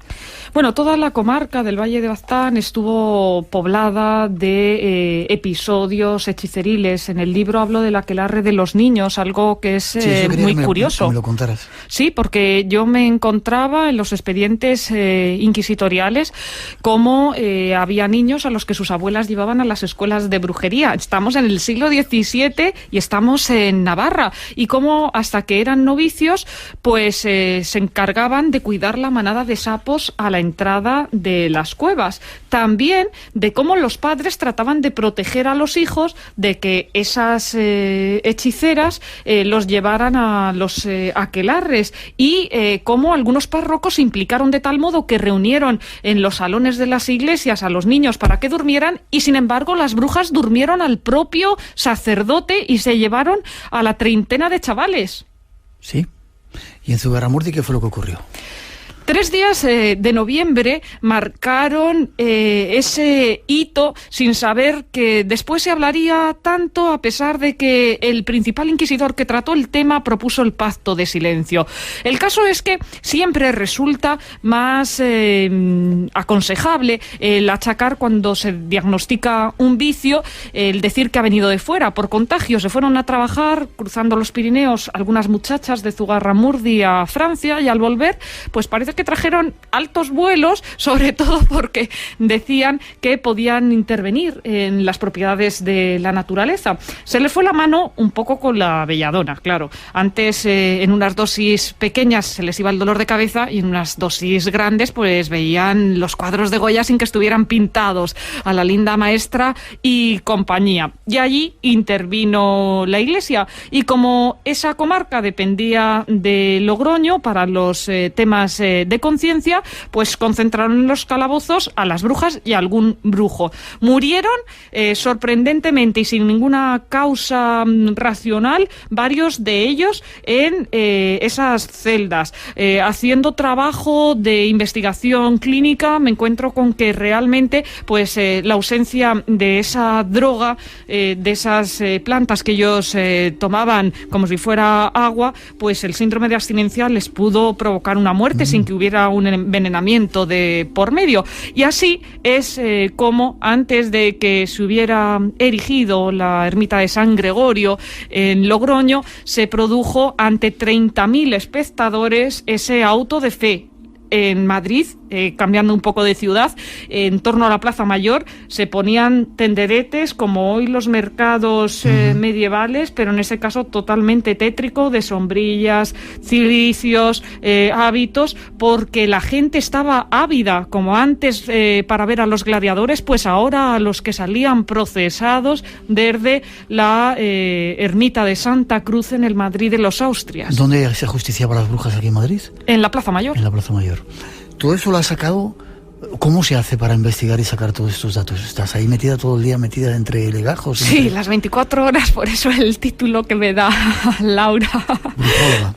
Bueno, toda la comarca del Valle de Baztán estuvo poblada de episodios hechiceriles. En el libro hablo del aquelarre de los niños, algo que es muy curioso. Que me lo contaras. Sí, porque yo me encontraba en los expedientes inquisitoriales cómo había niños a los que sus abuelas llevaban a las escuelas de brujería. Estamos en el siglo XVII y estamos en Navarra. Y cómo hasta que eran novicios, pues se encargaban de cuidar la manada de sapos a la entrada de las cuevas. También de cómo los padres trataban de proteger a los hijos de que esas hechiceras los llevaran a los aquelarres, y cómo algunos párrocos se implicaron de tal modo que reunieron en los salones de las iglesias a los niños para que durmieran, y sin embargo las brujas durmieron al propio sacerdote y se llevaron a la treintena de chavales. Sí. ¿Y en Zugarramurdi qué fue lo que ocurrió? 3 días de noviembre marcaron ese hito sin saber que después se hablaría tanto, a pesar de que el principal inquisidor que trató el tema propuso el pacto de silencio. El caso es que siempre resulta más aconsejable el achacar, cuando se diagnostica un vicio, el decir que ha venido de fuera por contagio. Se fueron a trabajar cruzando los Pirineos algunas muchachas de Zugarramurdi a Francia, y al volver pues parece que trajeron altos vuelos, sobre todo porque decían que podían intervenir en las propiedades de la naturaleza. Se les fue la mano un poco con la belladona, claro. Antes, en unas dosis pequeñas se les iba el dolor de cabeza y en unas dosis grandes pues veían los cuadros de Goya sin que estuvieran pintados, a la linda maestra y compañía. Y allí intervino la Iglesia, y como esa comarca dependía de Logroño para los temas de conciencia, pues concentraron en los calabozos a las brujas y a algún brujo. Murieron sorprendentemente y sin ninguna causa racional varios de ellos en esas celdas. Haciendo trabajo de investigación clínica me encuentro con que realmente pues la ausencia de esa droga, de esas plantas que ellos tomaban como si fuera agua, pues el síndrome de abstinencia les pudo provocar una muerte sin que hubiera un envenenamiento de por medio. Y así es como antes de que se hubiera erigido la ermita de San Gregorio en Logroño, se produjo ante 30.000 espectadores ese auto de fe. En Madrid, cambiando un poco de ciudad, en torno a la Plaza Mayor se ponían tenderetes como hoy los mercados medievales, pero en ese caso totalmente tétrico, de sombrillas, cilicios, hábitos, porque la gente estaba ávida, como antes para ver a los gladiadores, pues ahora a los que salían procesados desde la ermita de Santa Cruz en el Madrid de los Austrias. ¿Dónde se justiciaba a las brujas aquí en Madrid? En la Plaza Mayor. En la Plaza Mayor. ¿Todo eso lo has sacado? ¿Cómo se hace para investigar y sacar todos estos datos? ¿Estás ahí metida todo el día, metida entre legajos? Sí, las 24 horas, por eso el título que me da Laura. Brujóloga.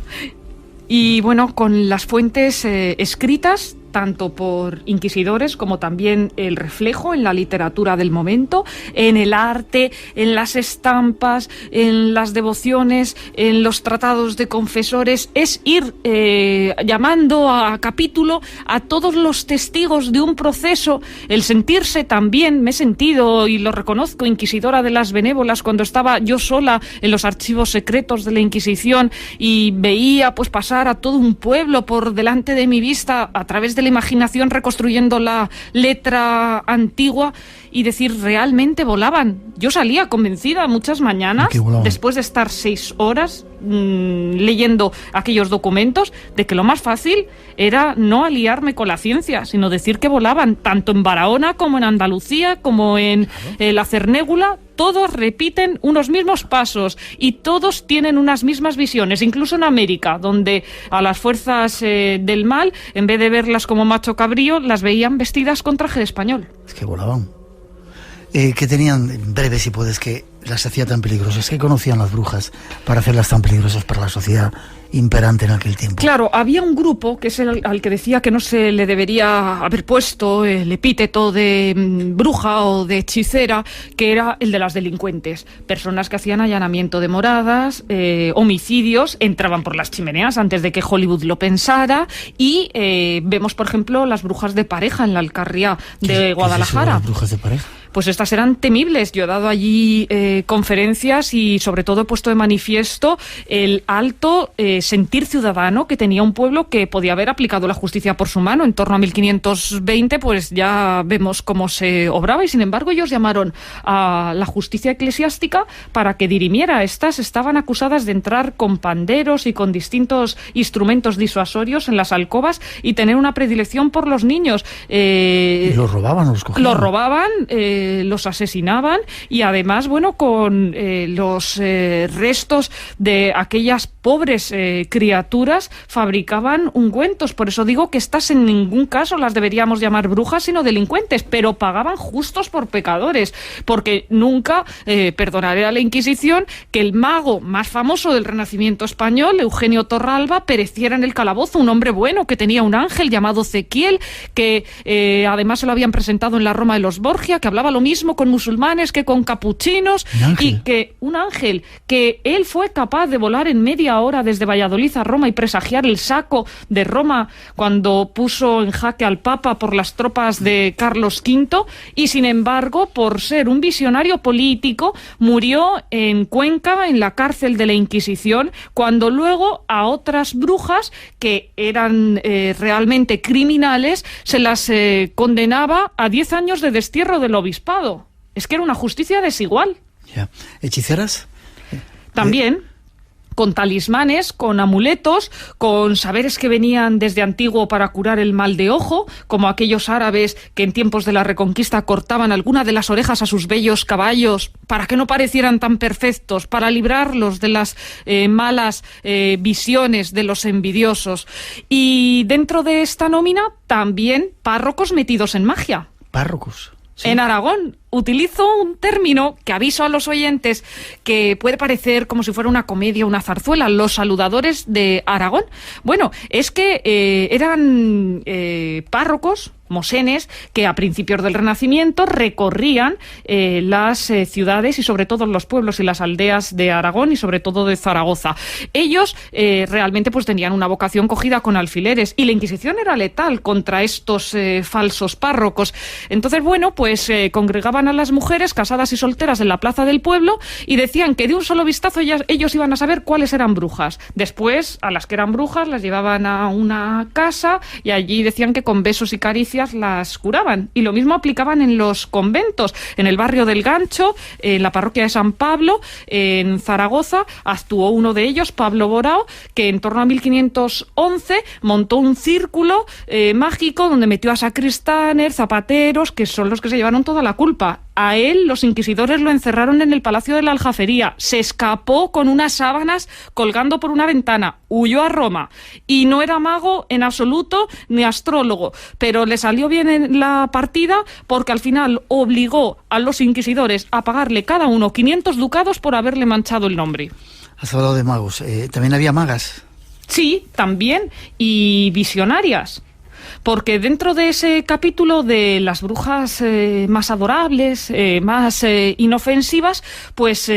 Y bueno, con las fuentes escritas, tanto por inquisidores como también el reflejo en la literatura del momento, en el arte, en las estampas, en las devociones, en los tratados de confesores, es ir llamando a capítulo a todos los testigos de un proceso, el sentirse también, me he sentido y lo reconozco, inquisidora de las benévolas cuando estaba yo sola en los archivos secretos de la Inquisición y veía pues pasar a todo un pueblo por delante de mi vista a través de la imaginación reconstruyendo la letra antigua y decir, realmente volaban. Yo salía convencida muchas mañanas, después de estar 6 horas leyendo aquellos documentos, de que lo más fácil era no aliarme con la ciencia, sino decir que volaban, tanto en Barahona como en Andalucía, como en la Cernégula. Todos repiten unos mismos pasos y todos tienen unas mismas visiones, incluso en América, donde a las fuerzas del mal, en vez de verlas como macho cabrío, las veían vestidas con traje de español. Es que volaban. ¿Qué tenían, en breve si puedes, que las hacía tan peligrosas? ¿Qué conocían las brujas para hacerlas tan peligrosas para la sociedad imperante en aquel tiempo? Claro, había un grupo que es al que decía que no se le debería haber puesto el epíteto de bruja o de hechicera, que era el de las delincuentes. Personas que hacían allanamiento de moradas, homicidios, entraban por las chimeneas antes de que Hollywood lo pensara, y vemos, por ejemplo, las brujas de pareja en la Alcarria de Guadalajara. ¿Qué es eso de las brujas de pareja? Pues estas eran temibles. Yo he dado allí conferencias y sobre todo he puesto de manifiesto el alto sentir ciudadano que tenía un pueblo que podía haber aplicado la justicia por su mano. En torno a 1520 pues ya vemos cómo se obraba y sin embargo ellos llamaron a la justicia eclesiástica para que dirimiera. Estas estaban acusadas de entrar con panderos y con distintos instrumentos disuasorios en las alcobas y tener una predilección por los niños. ¿Y los robaban o los cogían? Los robaban, los asesinaban y además, bueno, con los restos de aquellas pobres criaturas fabricaban ungüentos. Por eso digo que estas en ningún caso las deberíamos llamar brujas, sino delincuentes, pero pagaban justos por pecadores, porque nunca perdonaré a la Inquisición que el mago más famoso del Renacimiento español, Eugenio Torralba, pereciera en el calabozo, un hombre bueno que tenía un ángel llamado Ezequiel, que además se lo habían presentado en la Roma de los Borgia, que hablaba lo mismo con musulmanes que con capuchinos, y que un ángel, que él fue capaz de volar en media hora desde Valladolid a Roma y presagiar el saco de Roma cuando puso en jaque al Papa por las tropas de Carlos V, y sin embargo, por ser un visionario político, murió en Cuenca, en la cárcel de la Inquisición, cuando luego a otras brujas que eran realmente criminales se las condenaba a 10 años de destierro del obispado. Es que era una justicia desigual. Ya. ¿Hechiceras? También, con talismanes, con amuletos, con saberes que venían desde antiguo para curar el mal de ojo, como aquellos árabes que en tiempos de la Reconquista cortaban alguna de las orejas a sus bellos caballos para que no parecieran tan perfectos, para librarlos de las malas visiones de los envidiosos. Y dentro de esta nómina también párrocos metidos en magia. ¿Párrocos? Sí. En Aragón utilizo un término que aviso a los oyentes que puede parecer como si fuera una comedia, una zarzuela, los saludadores de Aragón. Bueno, es que eran párrocos, mosenes, que a principios del Renacimiento recorrían las ciudades y sobre todo los pueblos y las aldeas de Aragón y sobre todo de Zaragoza. Ellos realmente pues tenían una vocación cogida con alfileres y la Inquisición era letal contra estos falsos párrocos. Entonces, bueno, pues congregaban a las mujeres casadas y solteras en la plaza del pueblo y decían que de un solo vistazo ellos iban a saber cuáles eran brujas. Después, a las que eran brujas las llevaban a una casa y allí decían que con besos y caricias las curaban. Y lo mismo aplicaban en los conventos. En el barrio del Gancho, en la parroquia de San Pablo, en Zaragoza, actuó uno de ellos, Pablo Borao, que en torno a 1511 montó un círculo mágico donde metió a sacristanes, zapateros, que son los que se llevaron toda la culpa. A él los inquisidores lo encerraron en el Palacio de la Aljafería, se escapó con unas sábanas colgando por una ventana, huyó a Roma y no era mago en absoluto ni astrólogo, pero le salió bien en la partida porque al final obligó a los inquisidores a pagarle cada uno 500 ducados por haberle manchado el nombre. Has hablado de magos, ¿también había magas? Sí, también, y visionarias. Porque dentro de ese capítulo de las brujas más adorables, más inofensivas, pues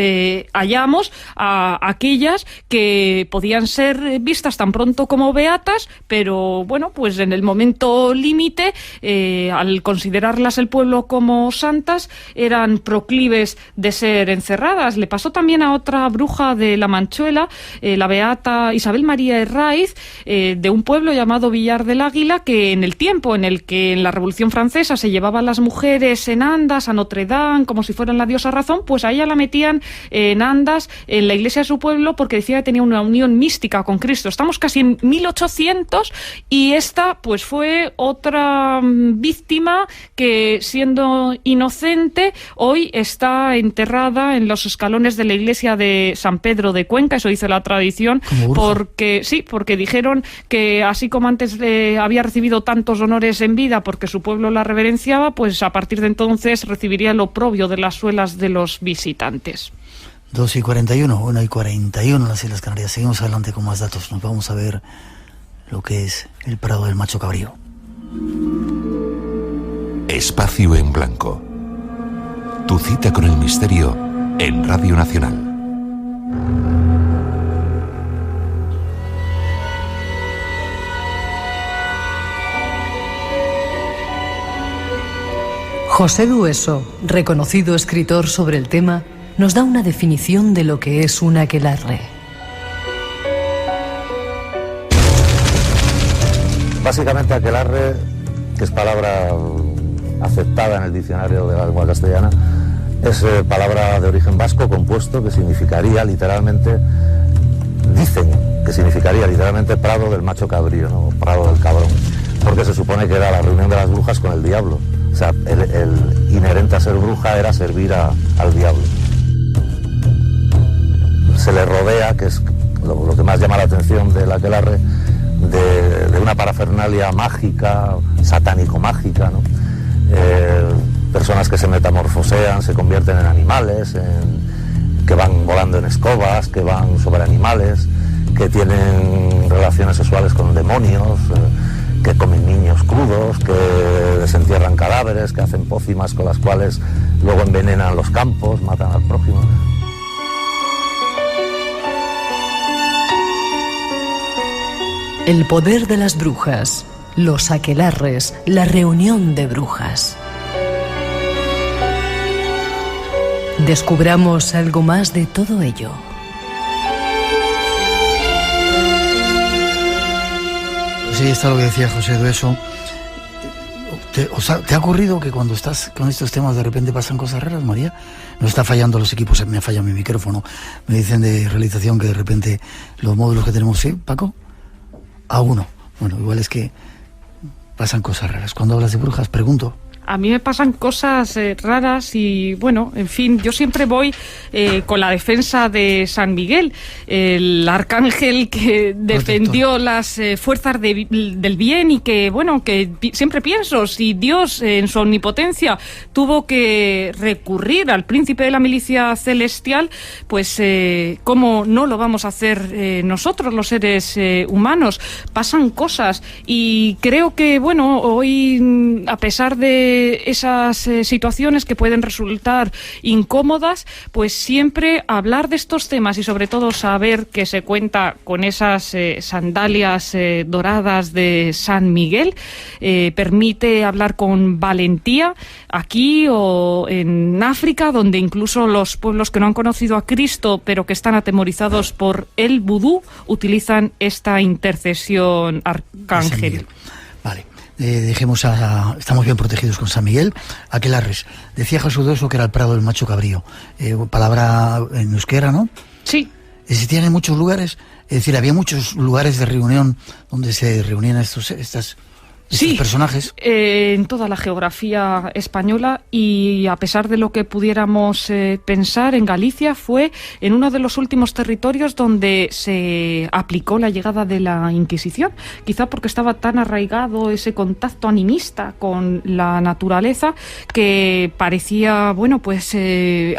hallamos a aquellas que podían ser vistas tan pronto como beatas, pero bueno, pues en el momento límite, al considerarlas el pueblo como santas, eran proclives de ser encerradas. Le pasó también a otra bruja de la Manchuela, la beata Isabel María Herraiz, de un pueblo llamado Villar del Águila, que en el tiempo en el que en la Revolución Francesa se llevaban las mujeres en andas a Notre Dame como si fueran la diosa razón, pues a ella la metían en andas en la iglesia de su pueblo porque decía que tenía una unión mística con Cristo. Estamos casi en 1800 y esta pues fue otra víctima que, siendo inocente, hoy está enterrada en los escalones de la iglesia de San Pedro de Cuenca. Eso dice la tradición, porque dijeron que así como antes había recibido tantos honores en vida porque su pueblo la reverenciaba, pues a partir de entonces recibiría el oprobio de las suelas de los visitantes. 2:41, 1:41 en las Islas Canarias. Seguimos adelante con más datos. Nos vamos a ver lo que es el Prado del Macho Cabrío. Espacio en Blanco. Tu cita con el misterio en Radio Nacional. José Dueso, reconocido escritor sobre el tema, nos da una definición de lo que es un aquelarre. Básicamente aquelarre, que es palabra aceptada en el diccionario de la lengua castellana, es palabra de origen vasco compuesto que significaría literalmente, dicen que significaría literalmente prado del macho cabrío, ¿no? Prado del cabrón, porque se supone que era la reunión de las brujas con el diablo. O sea, el inherente a ser bruja era servir al diablo. Se le rodea, que es lo que más llama la atención del aquelarre, de una parafernalia mágica, satánico-mágica, ¿no? Personas que se metamorfosean, se convierten en animales, que van volando en escobas, que van sobre animales, que tienen relaciones sexuales con demonios, que comen niños crudos, que desentierran cadáveres, que hacen pócimas con las cuales luego envenenan los campos, matan al prójimo. El poder de las brujas, los aquelarres, la reunión de brujas. Descubramos algo más de todo ello. Sí, está lo que decía José Dueso. ¿Te ha ocurrido que cuando estás con estos temas de repente pasan cosas raras, María? Nos está fallando los equipos, me falla mi micrófono. Me dicen de realización que de repente los módulos que tenemos, ¿sí, Paco? A uno. Bueno, igual es que pasan cosas raras. Cuando hablas de brujas, pregunto. A mí me pasan cosas raras y, bueno, en fin, yo siempre voy con la defensa de San Miguel, el arcángel que defendió las fuerzas del bien y que, bueno, que siempre pienso, si Dios en su omnipotencia tuvo que recurrir al príncipe de la milicia celestial, pues ¿cómo no lo vamos a hacer nosotros, los seres humanos? Pasan cosas y creo que, bueno, hoy, a pesar de esas situaciones que pueden resultar incómodas, pues siempre hablar de estos temas y sobre todo saber que se cuenta con esas sandalias doradas de San Miguel permite hablar con valentía aquí o en África, donde incluso los pueblos que no han conocido a Cristo pero que están atemorizados por el vudú utilizan esta intercesión arcángel. Vale. Estamos bien protegidos con San Miguel. Aquelarres. Decía Jesús Dueso que era el prado del macho cabrío. Palabra en euskera, ¿no? Sí. ¿Existían en muchos lugares? Es decir, había muchos lugares de reunión donde se reunían estos personajes. En toda la geografía española, y a pesar de lo que pudiéramos pensar, en Galicia fue en uno de los últimos territorios donde se aplicó la llegada de la Inquisición, quizá porque estaba tan arraigado ese contacto animista con la naturaleza que parecía, bueno, pues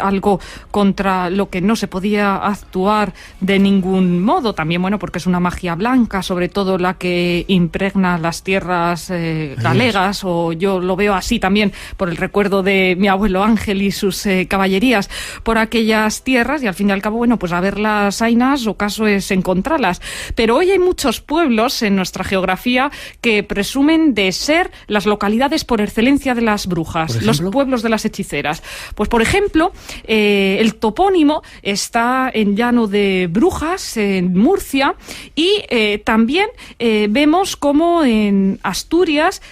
algo contra lo que no se podía actuar de ningún modo. También, bueno, porque es una magia blanca, sobre todo la que impregna las tierras galegas, o yo lo veo así también por el recuerdo de mi abuelo Ángel y sus caballerías por aquellas tierras, y al fin y al cabo, bueno, pues a ver las ainas, o caso es encontrarlas. Pero hoy hay muchos pueblos en nuestra geografía que presumen de ser las localidades por excelencia de las brujas, los pueblos de las hechiceras. Pues, por ejemplo, el topónimo está en Llano de Brujas, en Murcia, y también vemos como en Asturias,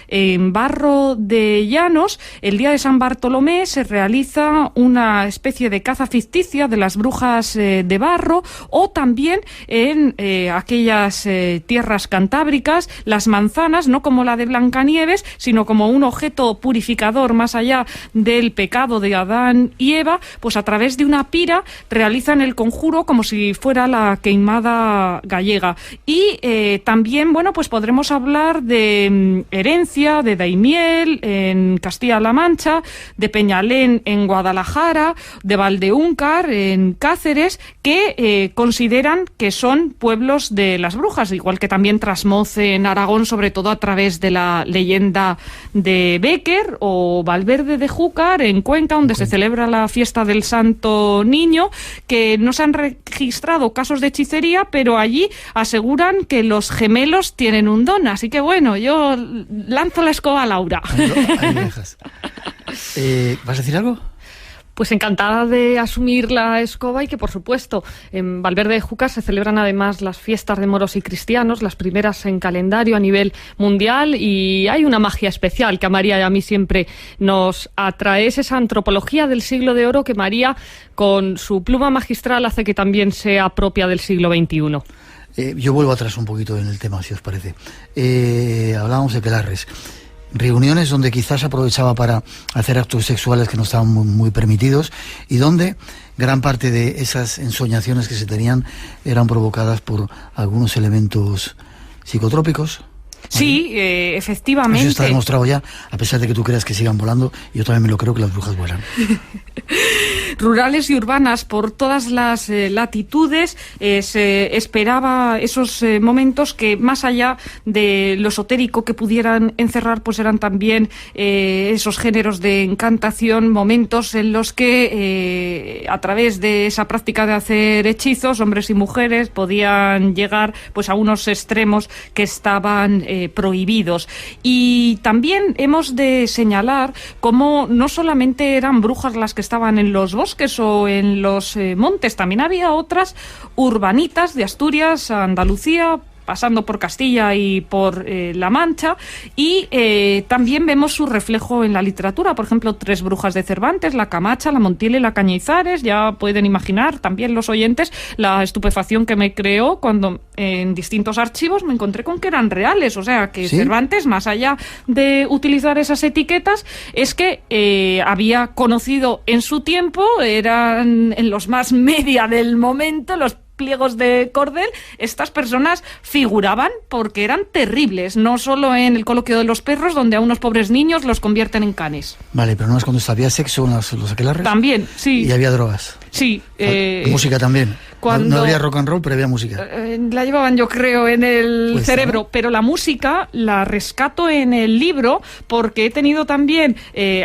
en Barro de Llanos, el día de San Bartolomé se realiza una especie de caza ficticia de las brujas de Barro, o también en aquellas tierras cantábricas, las manzanas, no como la de Blancanieves, sino como un objeto purificador más allá del pecado de Adán y Eva, pues a través de una pira realizan el conjuro como si fuera la queimada gallega. Y también, bueno, pues podremos hablar de Herencia, de Daimiel en Castilla-La Mancha, de Peñalén en Guadalajara, de Valdeúncar en Cáceres, que consideran que son pueblos de las brujas, igual que también Trasmoz en Aragón, sobre todo a través de la leyenda de Béquer, o Valverde de Júcar en Cuenca, donde se celebra la fiesta del Santo Niño, que no se han registrado casos de hechicería, pero allí aseguran que los gemelos tienen un don. Así que, bueno, yo lanzo la escoba a Laura. Ahí dejas. ¿Vas a decir algo? Pues encantada de asumir la escoba, y que, por supuesto, en Valverde de Júcar se celebran además las fiestas de moros y cristianos, las primeras en calendario a nivel mundial, y hay una magia especial que a María y a mí siempre nos atrae. Es esa antropología del siglo de oro que María, con su pluma magistral, hace que también sea propia del siglo XXI. Yo vuelvo atrás un poquito en el tema, si os parece. Hablábamos de aquelarres. Reuniones donde quizás se aprovechaba para hacer actos sexuales que no estaban muy permitidos, y donde gran parte de esas ensoñaciones que se tenían eran provocadas por algunos elementos psicotrópicos. Sí, efectivamente. Eso está demostrado ya, a pesar de que tú creas que sigan volando, yo también me lo creo que las brujas vuelan. Rurales y urbanas por todas las latitudes, se esperaba esos momentos que, más allá de lo esotérico que pudieran encerrar, pues eran también esos géneros de encantación, momentos en los que a través de esa práctica de hacer hechizos, hombres y mujeres podían llegar pues a unos extremos que estaban prohibidos. Y también hemos de señalar cómo no solamente eran brujas las que estaban en los bosques o en los montes, también había otras urbanitas de Asturias, Andalucía, pasando por Castilla y por La Mancha, y también vemos su reflejo en la literatura. Por ejemplo, Tres brujas de Cervantes, La Camacha, La Montiel y La Cañizares. Ya pueden imaginar también los oyentes la estupefacción que me creó cuando en distintos archivos me encontré con que eran reales. O sea, que ¿sí? Cervantes, más allá de utilizar esas etiquetas, es que había conocido en su tiempo, eran en los más media del momento, los pliegos de cordel, estas personas figuraban porque eran terribles, no solo en el coloquio de los perros, donde a unos pobres niños los convierten en canes. Vale, pero no es cuando había sexo en los aquelarres. También, sí. Y había drogas. Sí. Música también. Cuando no había rock and roll, pero había música. La llevaban, yo creo, en el cerebro, ¿no? Pero la música la rescato en el libro porque he tenido también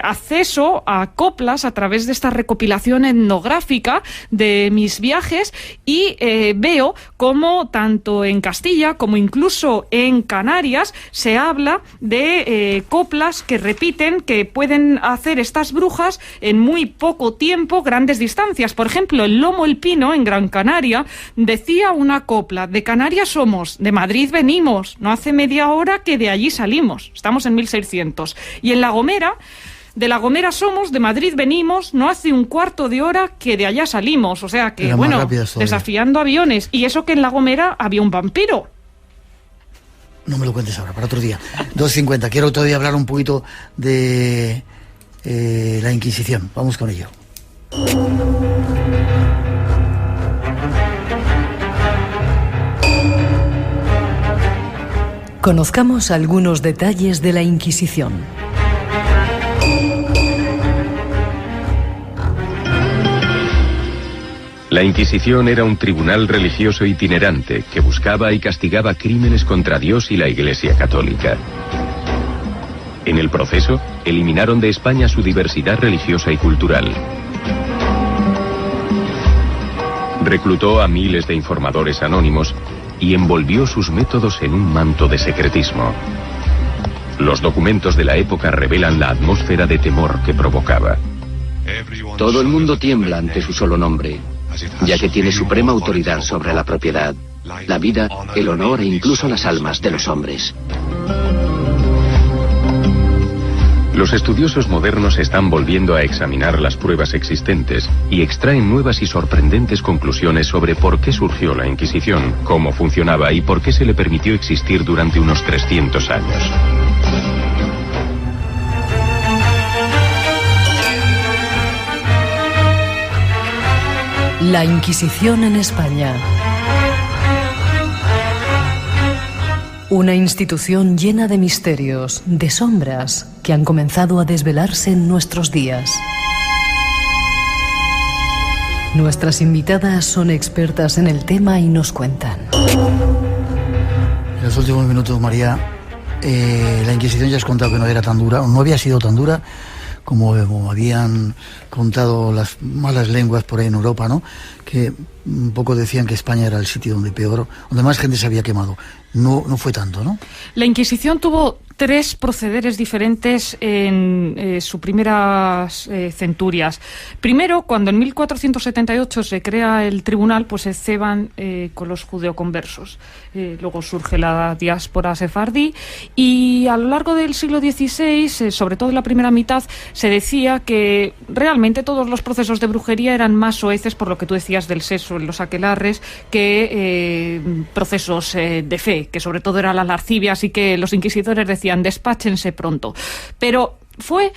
acceso a coplas a través de esta recopilación etnográfica de mis viajes y veo cómo tanto en Castilla como incluso en Canarias se habla de coplas que repiten, que pueden hacer estas brujas en muy poco tiempo, grandes distancias. Por ejemplo, el Lomo el Pino, en Gran Canaria, decía una copla: de Canarias somos, de Madrid venimos, no hace media hora que de allí salimos. Estamos en 1600. Y en La Gomera: de La Gomera somos, de Madrid venimos, no hace un cuarto de hora que de allá salimos. O sea que, bueno, desafiando aviones. Y eso que en La Gomera había un vampiro. No me lo cuentes ahora, para otro día. 2:50. Quiero todavía hablar un poquito de la Inquisición. Vamos con ello. Conozcamos algunos detalles de la Inquisición. La Inquisición era un tribunal religioso itinerante que buscaba y castigaba crímenes contra Dios y la Iglesia Católica. En el proceso, eliminaron de España su diversidad religiosa y cultural. Reclutó a miles de informadores anónimos y envolvió sus métodos en un manto de secretismo. Los documentos de la época revelan la atmósfera de temor que provocaba. Todo el mundo tiembla ante su solo nombre, ya que tiene suprema autoridad sobre la propiedad, la vida, el honor e incluso las almas de los hombres. Los estudiosos modernos están volviendo a examinar las pruebas existentes y extraen nuevas y sorprendentes conclusiones sobre por qué surgió la Inquisición, cómo funcionaba y por qué se le permitió existir durante unos 300 años. La Inquisición en España. Una institución llena de misterios, de sombras, que han comenzado a desvelarse en nuestros días. Nuestras invitadas son expertas en el tema y nos cuentan. En los últimos minutos, María, la Inquisición ya has contado que no era tan dura, o no había sido tan dura como habían contado las malas lenguas por ahí en Europa, ¿no? Que un poco decían que España era el sitio donde más gente se había quemado. No fue tanto, ¿no? La Inquisición tuvo 3 procederes diferentes en sus primeras centurias. Primero, cuando en 1478 se crea el tribunal, pues se ceban con los judeoconversos. Luego surge la diáspora sefardí y a lo largo del siglo XVI, sobre todo en la primera mitad, se decía que realmente todos los procesos de brujería eran más soeces, por lo que tú decías del sexo en los aquelarres, que procesos de fe, que sobre todo era la lascivia, así que los inquisidores decían despáchense pronto. Pero fue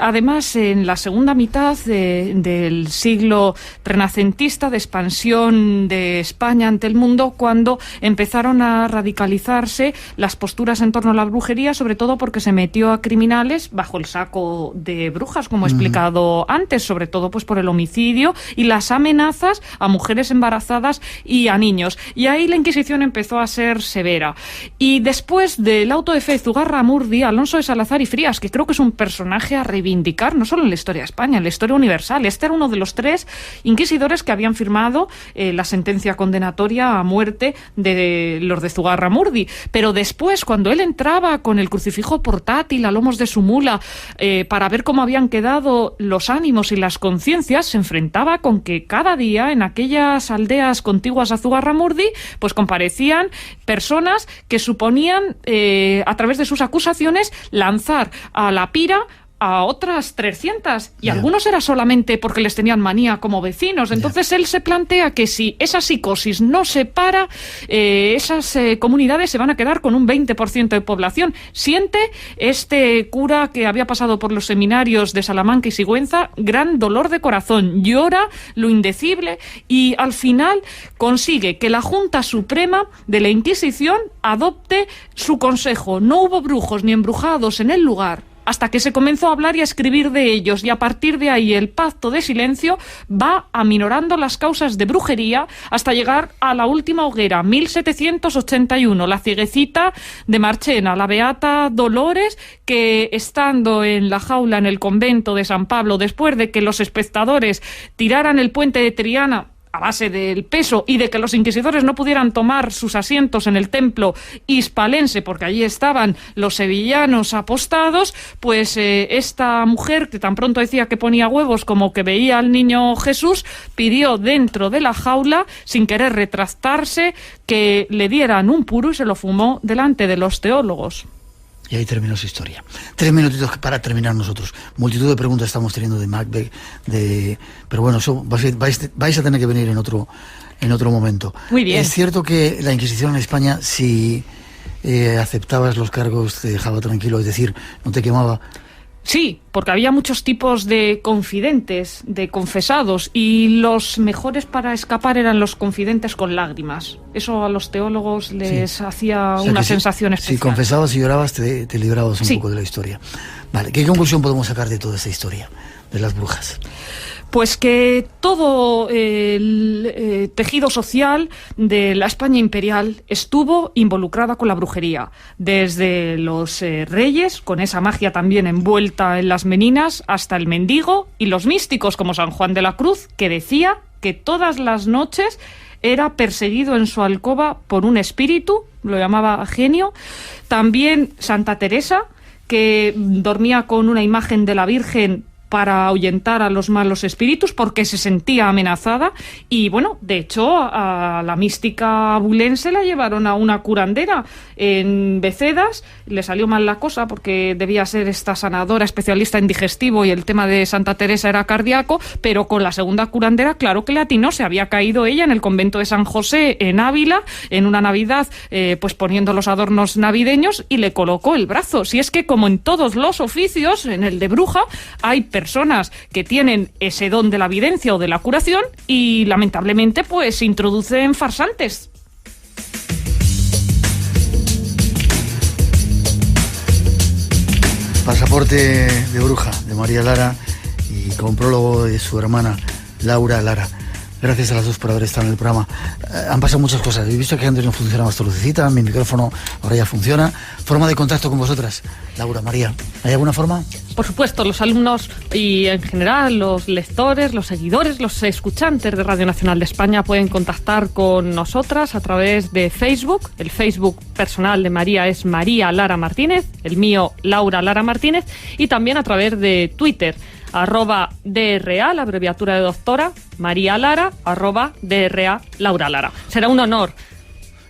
además en la segunda mitad del siglo renacentista, de expansión de España ante el mundo, cuando empezaron a radicalizarse las posturas en torno a la brujería, sobre todo porque se metió a criminales bajo el saco de brujas, como he explicado antes, sobre todo pues por el homicidio y las amenazas a mujeres embarazadas y a niños. Y ahí la Inquisición empezó a ser severa. Y después del auto de fe Zugarramurdi, Alonso de Salazar y Frías, que creo que es un personaje a reivindicar, no solo en la historia de España, en la historia universal. Este era uno de los 3 inquisidores que habían firmado la sentencia condenatoria a muerte de los de Zugarramurdi. Pero después, cuando él entraba con el crucifijo portátil a lomos de su mula para ver cómo habían quedado los ánimos y las conciencias, se enfrentaba con que cada día en aquellas aldeas contiguas a Zugarramurdi pues comparecían personas que suponían, a través de sus acusaciones, lanzar a la pira a otras 300, y algunos era solamente porque les tenían manía como vecinos. Entonces él se plantea que si esa psicosis no se para, esas comunidades se van a quedar con un 20% de población. Siente este cura que había pasado por los seminarios de Salamanca y Sigüenza gran dolor de corazón, llora lo indecible y al final consigue que la Junta Suprema de la Inquisición adopte su consejo. No hubo brujos ni embrujados en el lugar hasta que se comenzó a hablar y a escribir de ellos, y a partir de ahí el pacto de silencio va aminorando las causas de brujería hasta llegar a la última hoguera, 1781, la cieguecita de Marchena, la beata Dolores, que estando en la jaula en el convento de San Pablo, después de que los espectadores tiraran el puente de Triana a base del peso y de que los inquisidores no pudieran tomar sus asientos en el templo hispalense porque allí estaban los sevillanos apostados, pues esta mujer, que tan pronto decía que ponía huevos como que veía al niño Jesús, pidió dentro de la jaula, sin querer retractarse, que le dieran un puro y se lo fumó delante de los teólogos. Y ahí terminó su historia. 3 minutitos para terminar nosotros. Multitud de preguntas estamos teniendo de Macbeth, pero bueno, eso vais a tener que venir en otro momento. Muy bien. Es cierto que la Inquisición en España, si aceptabas los cargos, te dejaba tranquilo, es decir, no te quemaba. Sí, porque había muchos tipos de confidentes, de confesados, y los mejores para escapar eran los confidentes con lágrimas. Eso a los teólogos les hacía una sensación especial. Si confesabas y llorabas, te librabas un poco de la historia. Vale, ¿qué conclusión podemos sacar de toda esta historia de las brujas? Pues que todo el tejido social de la España imperial estuvo involucrada con la brujería, desde los reyes, con esa magia también envuelta en las meninas, hasta el mendigo y los místicos como San Juan de la Cruz, que decía que todas las noches era perseguido en su alcoba por un espíritu, lo llamaba genio. También Santa Teresa, que dormía con una imagen de la Virgen para ahuyentar a los malos espíritus porque se sentía amenazada. Y bueno, de hecho a la mística abulense la llevaron a una curandera en Becedas, le salió mal la cosa porque debía ser esta sanadora especialista en digestivo y el tema de Santa Teresa era cardíaco, pero con la segunda curandera claro que le atinó, se había caído ella en el convento de San José en Ávila en una Navidad, pues poniendo los adornos navideños, y le colocó el brazo. Si es que, como en todos los oficios, en el de bruja hay personas que tienen ese don de la evidencia o de la curación y lamentablemente pues se introducen farsantes. Pasaporte de bruja de María Lara y con prólogo de su hermana Laura Lara. Gracias a las dos por haber estado en el programa. Han pasado muchas cosas. He visto que antes no funcionaba esta lucecita, mi micrófono ahora ya funciona. Forma de contacto con vosotras. Laura, María, ¿hay alguna forma? Por supuesto, los alumnos y en general los lectores, los seguidores, los escuchantes de Radio Nacional de España pueden contactar con nosotras a través de Facebook. El Facebook personal de María es María Lara Martínez, el mío Laura Lara Martínez, y también a través de Twitter, @DRA, la abreviatura de doctora, María Lara, @DRA, Laura Lara. Será un honor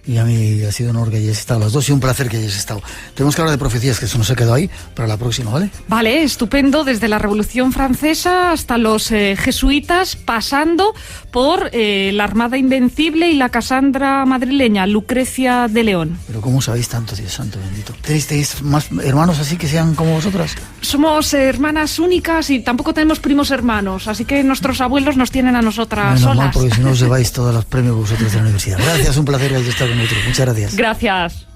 Y a mí ha sido un honor que hayáis estado las dos y un placer que hayáis estado. Tenemos que hablar de profecías, que eso nos ha quedado ahí para la próxima, ¿vale? Vale, estupendo. Desde la Revolución Francesa hasta los jesuitas, pasando por la Armada Invencible y la Casandra madrileña, Lucrecia de León. Pero ¿cómo sabéis tanto, Dios santo bendito? ¿Tenéis más hermanos así que sean como vosotras? Somos hermanas únicas y tampoco tenemos primos hermanos, así que nuestros abuelos nos tienen a nosotras solas. Normal, porque si no os lleváis todos los premios vosotros de la universidad. Gracias, un placer que hayáis estado con nosotros. Muchas gracias. Gracias.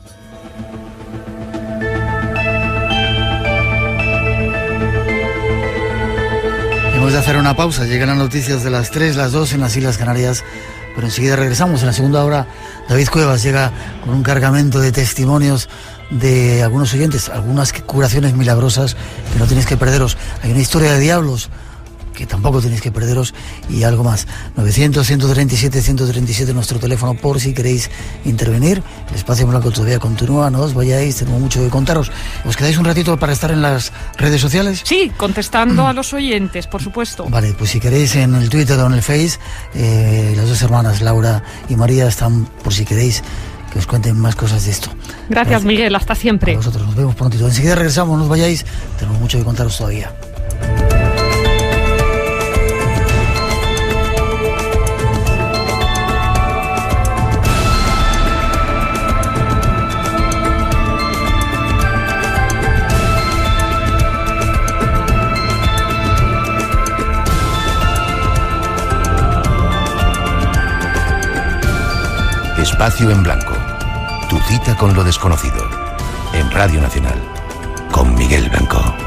Hemos de hacer una pausa. Llegan las noticias de las 3, las 2 en las Islas Canarias, pero enseguida regresamos. En la segunda hora, David Cuevas llega con un cargamento de testimonios de algunos oyentes, algunas curaciones milagrosas que no tenéis que perderos. Hay una historia de diablos que tampoco tenéis que perderos y algo más. 900-137-137 nuestro teléfono por si queréis intervenir. El espacio en blanco todavía continúa, no os vayáis, tenemos mucho que contaros. ¿Os quedáis un ratito para estar en las redes sociales? Sí, contestando a los oyentes, por supuesto. Vale, pues si queréis en el Twitter o en el Face, las dos hermanas Laura y María están por si queréis que os cuenten más cosas de esto. Gracias, Miguel, hasta siempre. Nosotros nos vemos prontito. Enseguida regresamos, no os vayáis, tenemos mucho que contaros todavía. Espacio en Blanco. Tu cita con lo desconocido. En Radio Nacional. Con Miguel Blanco.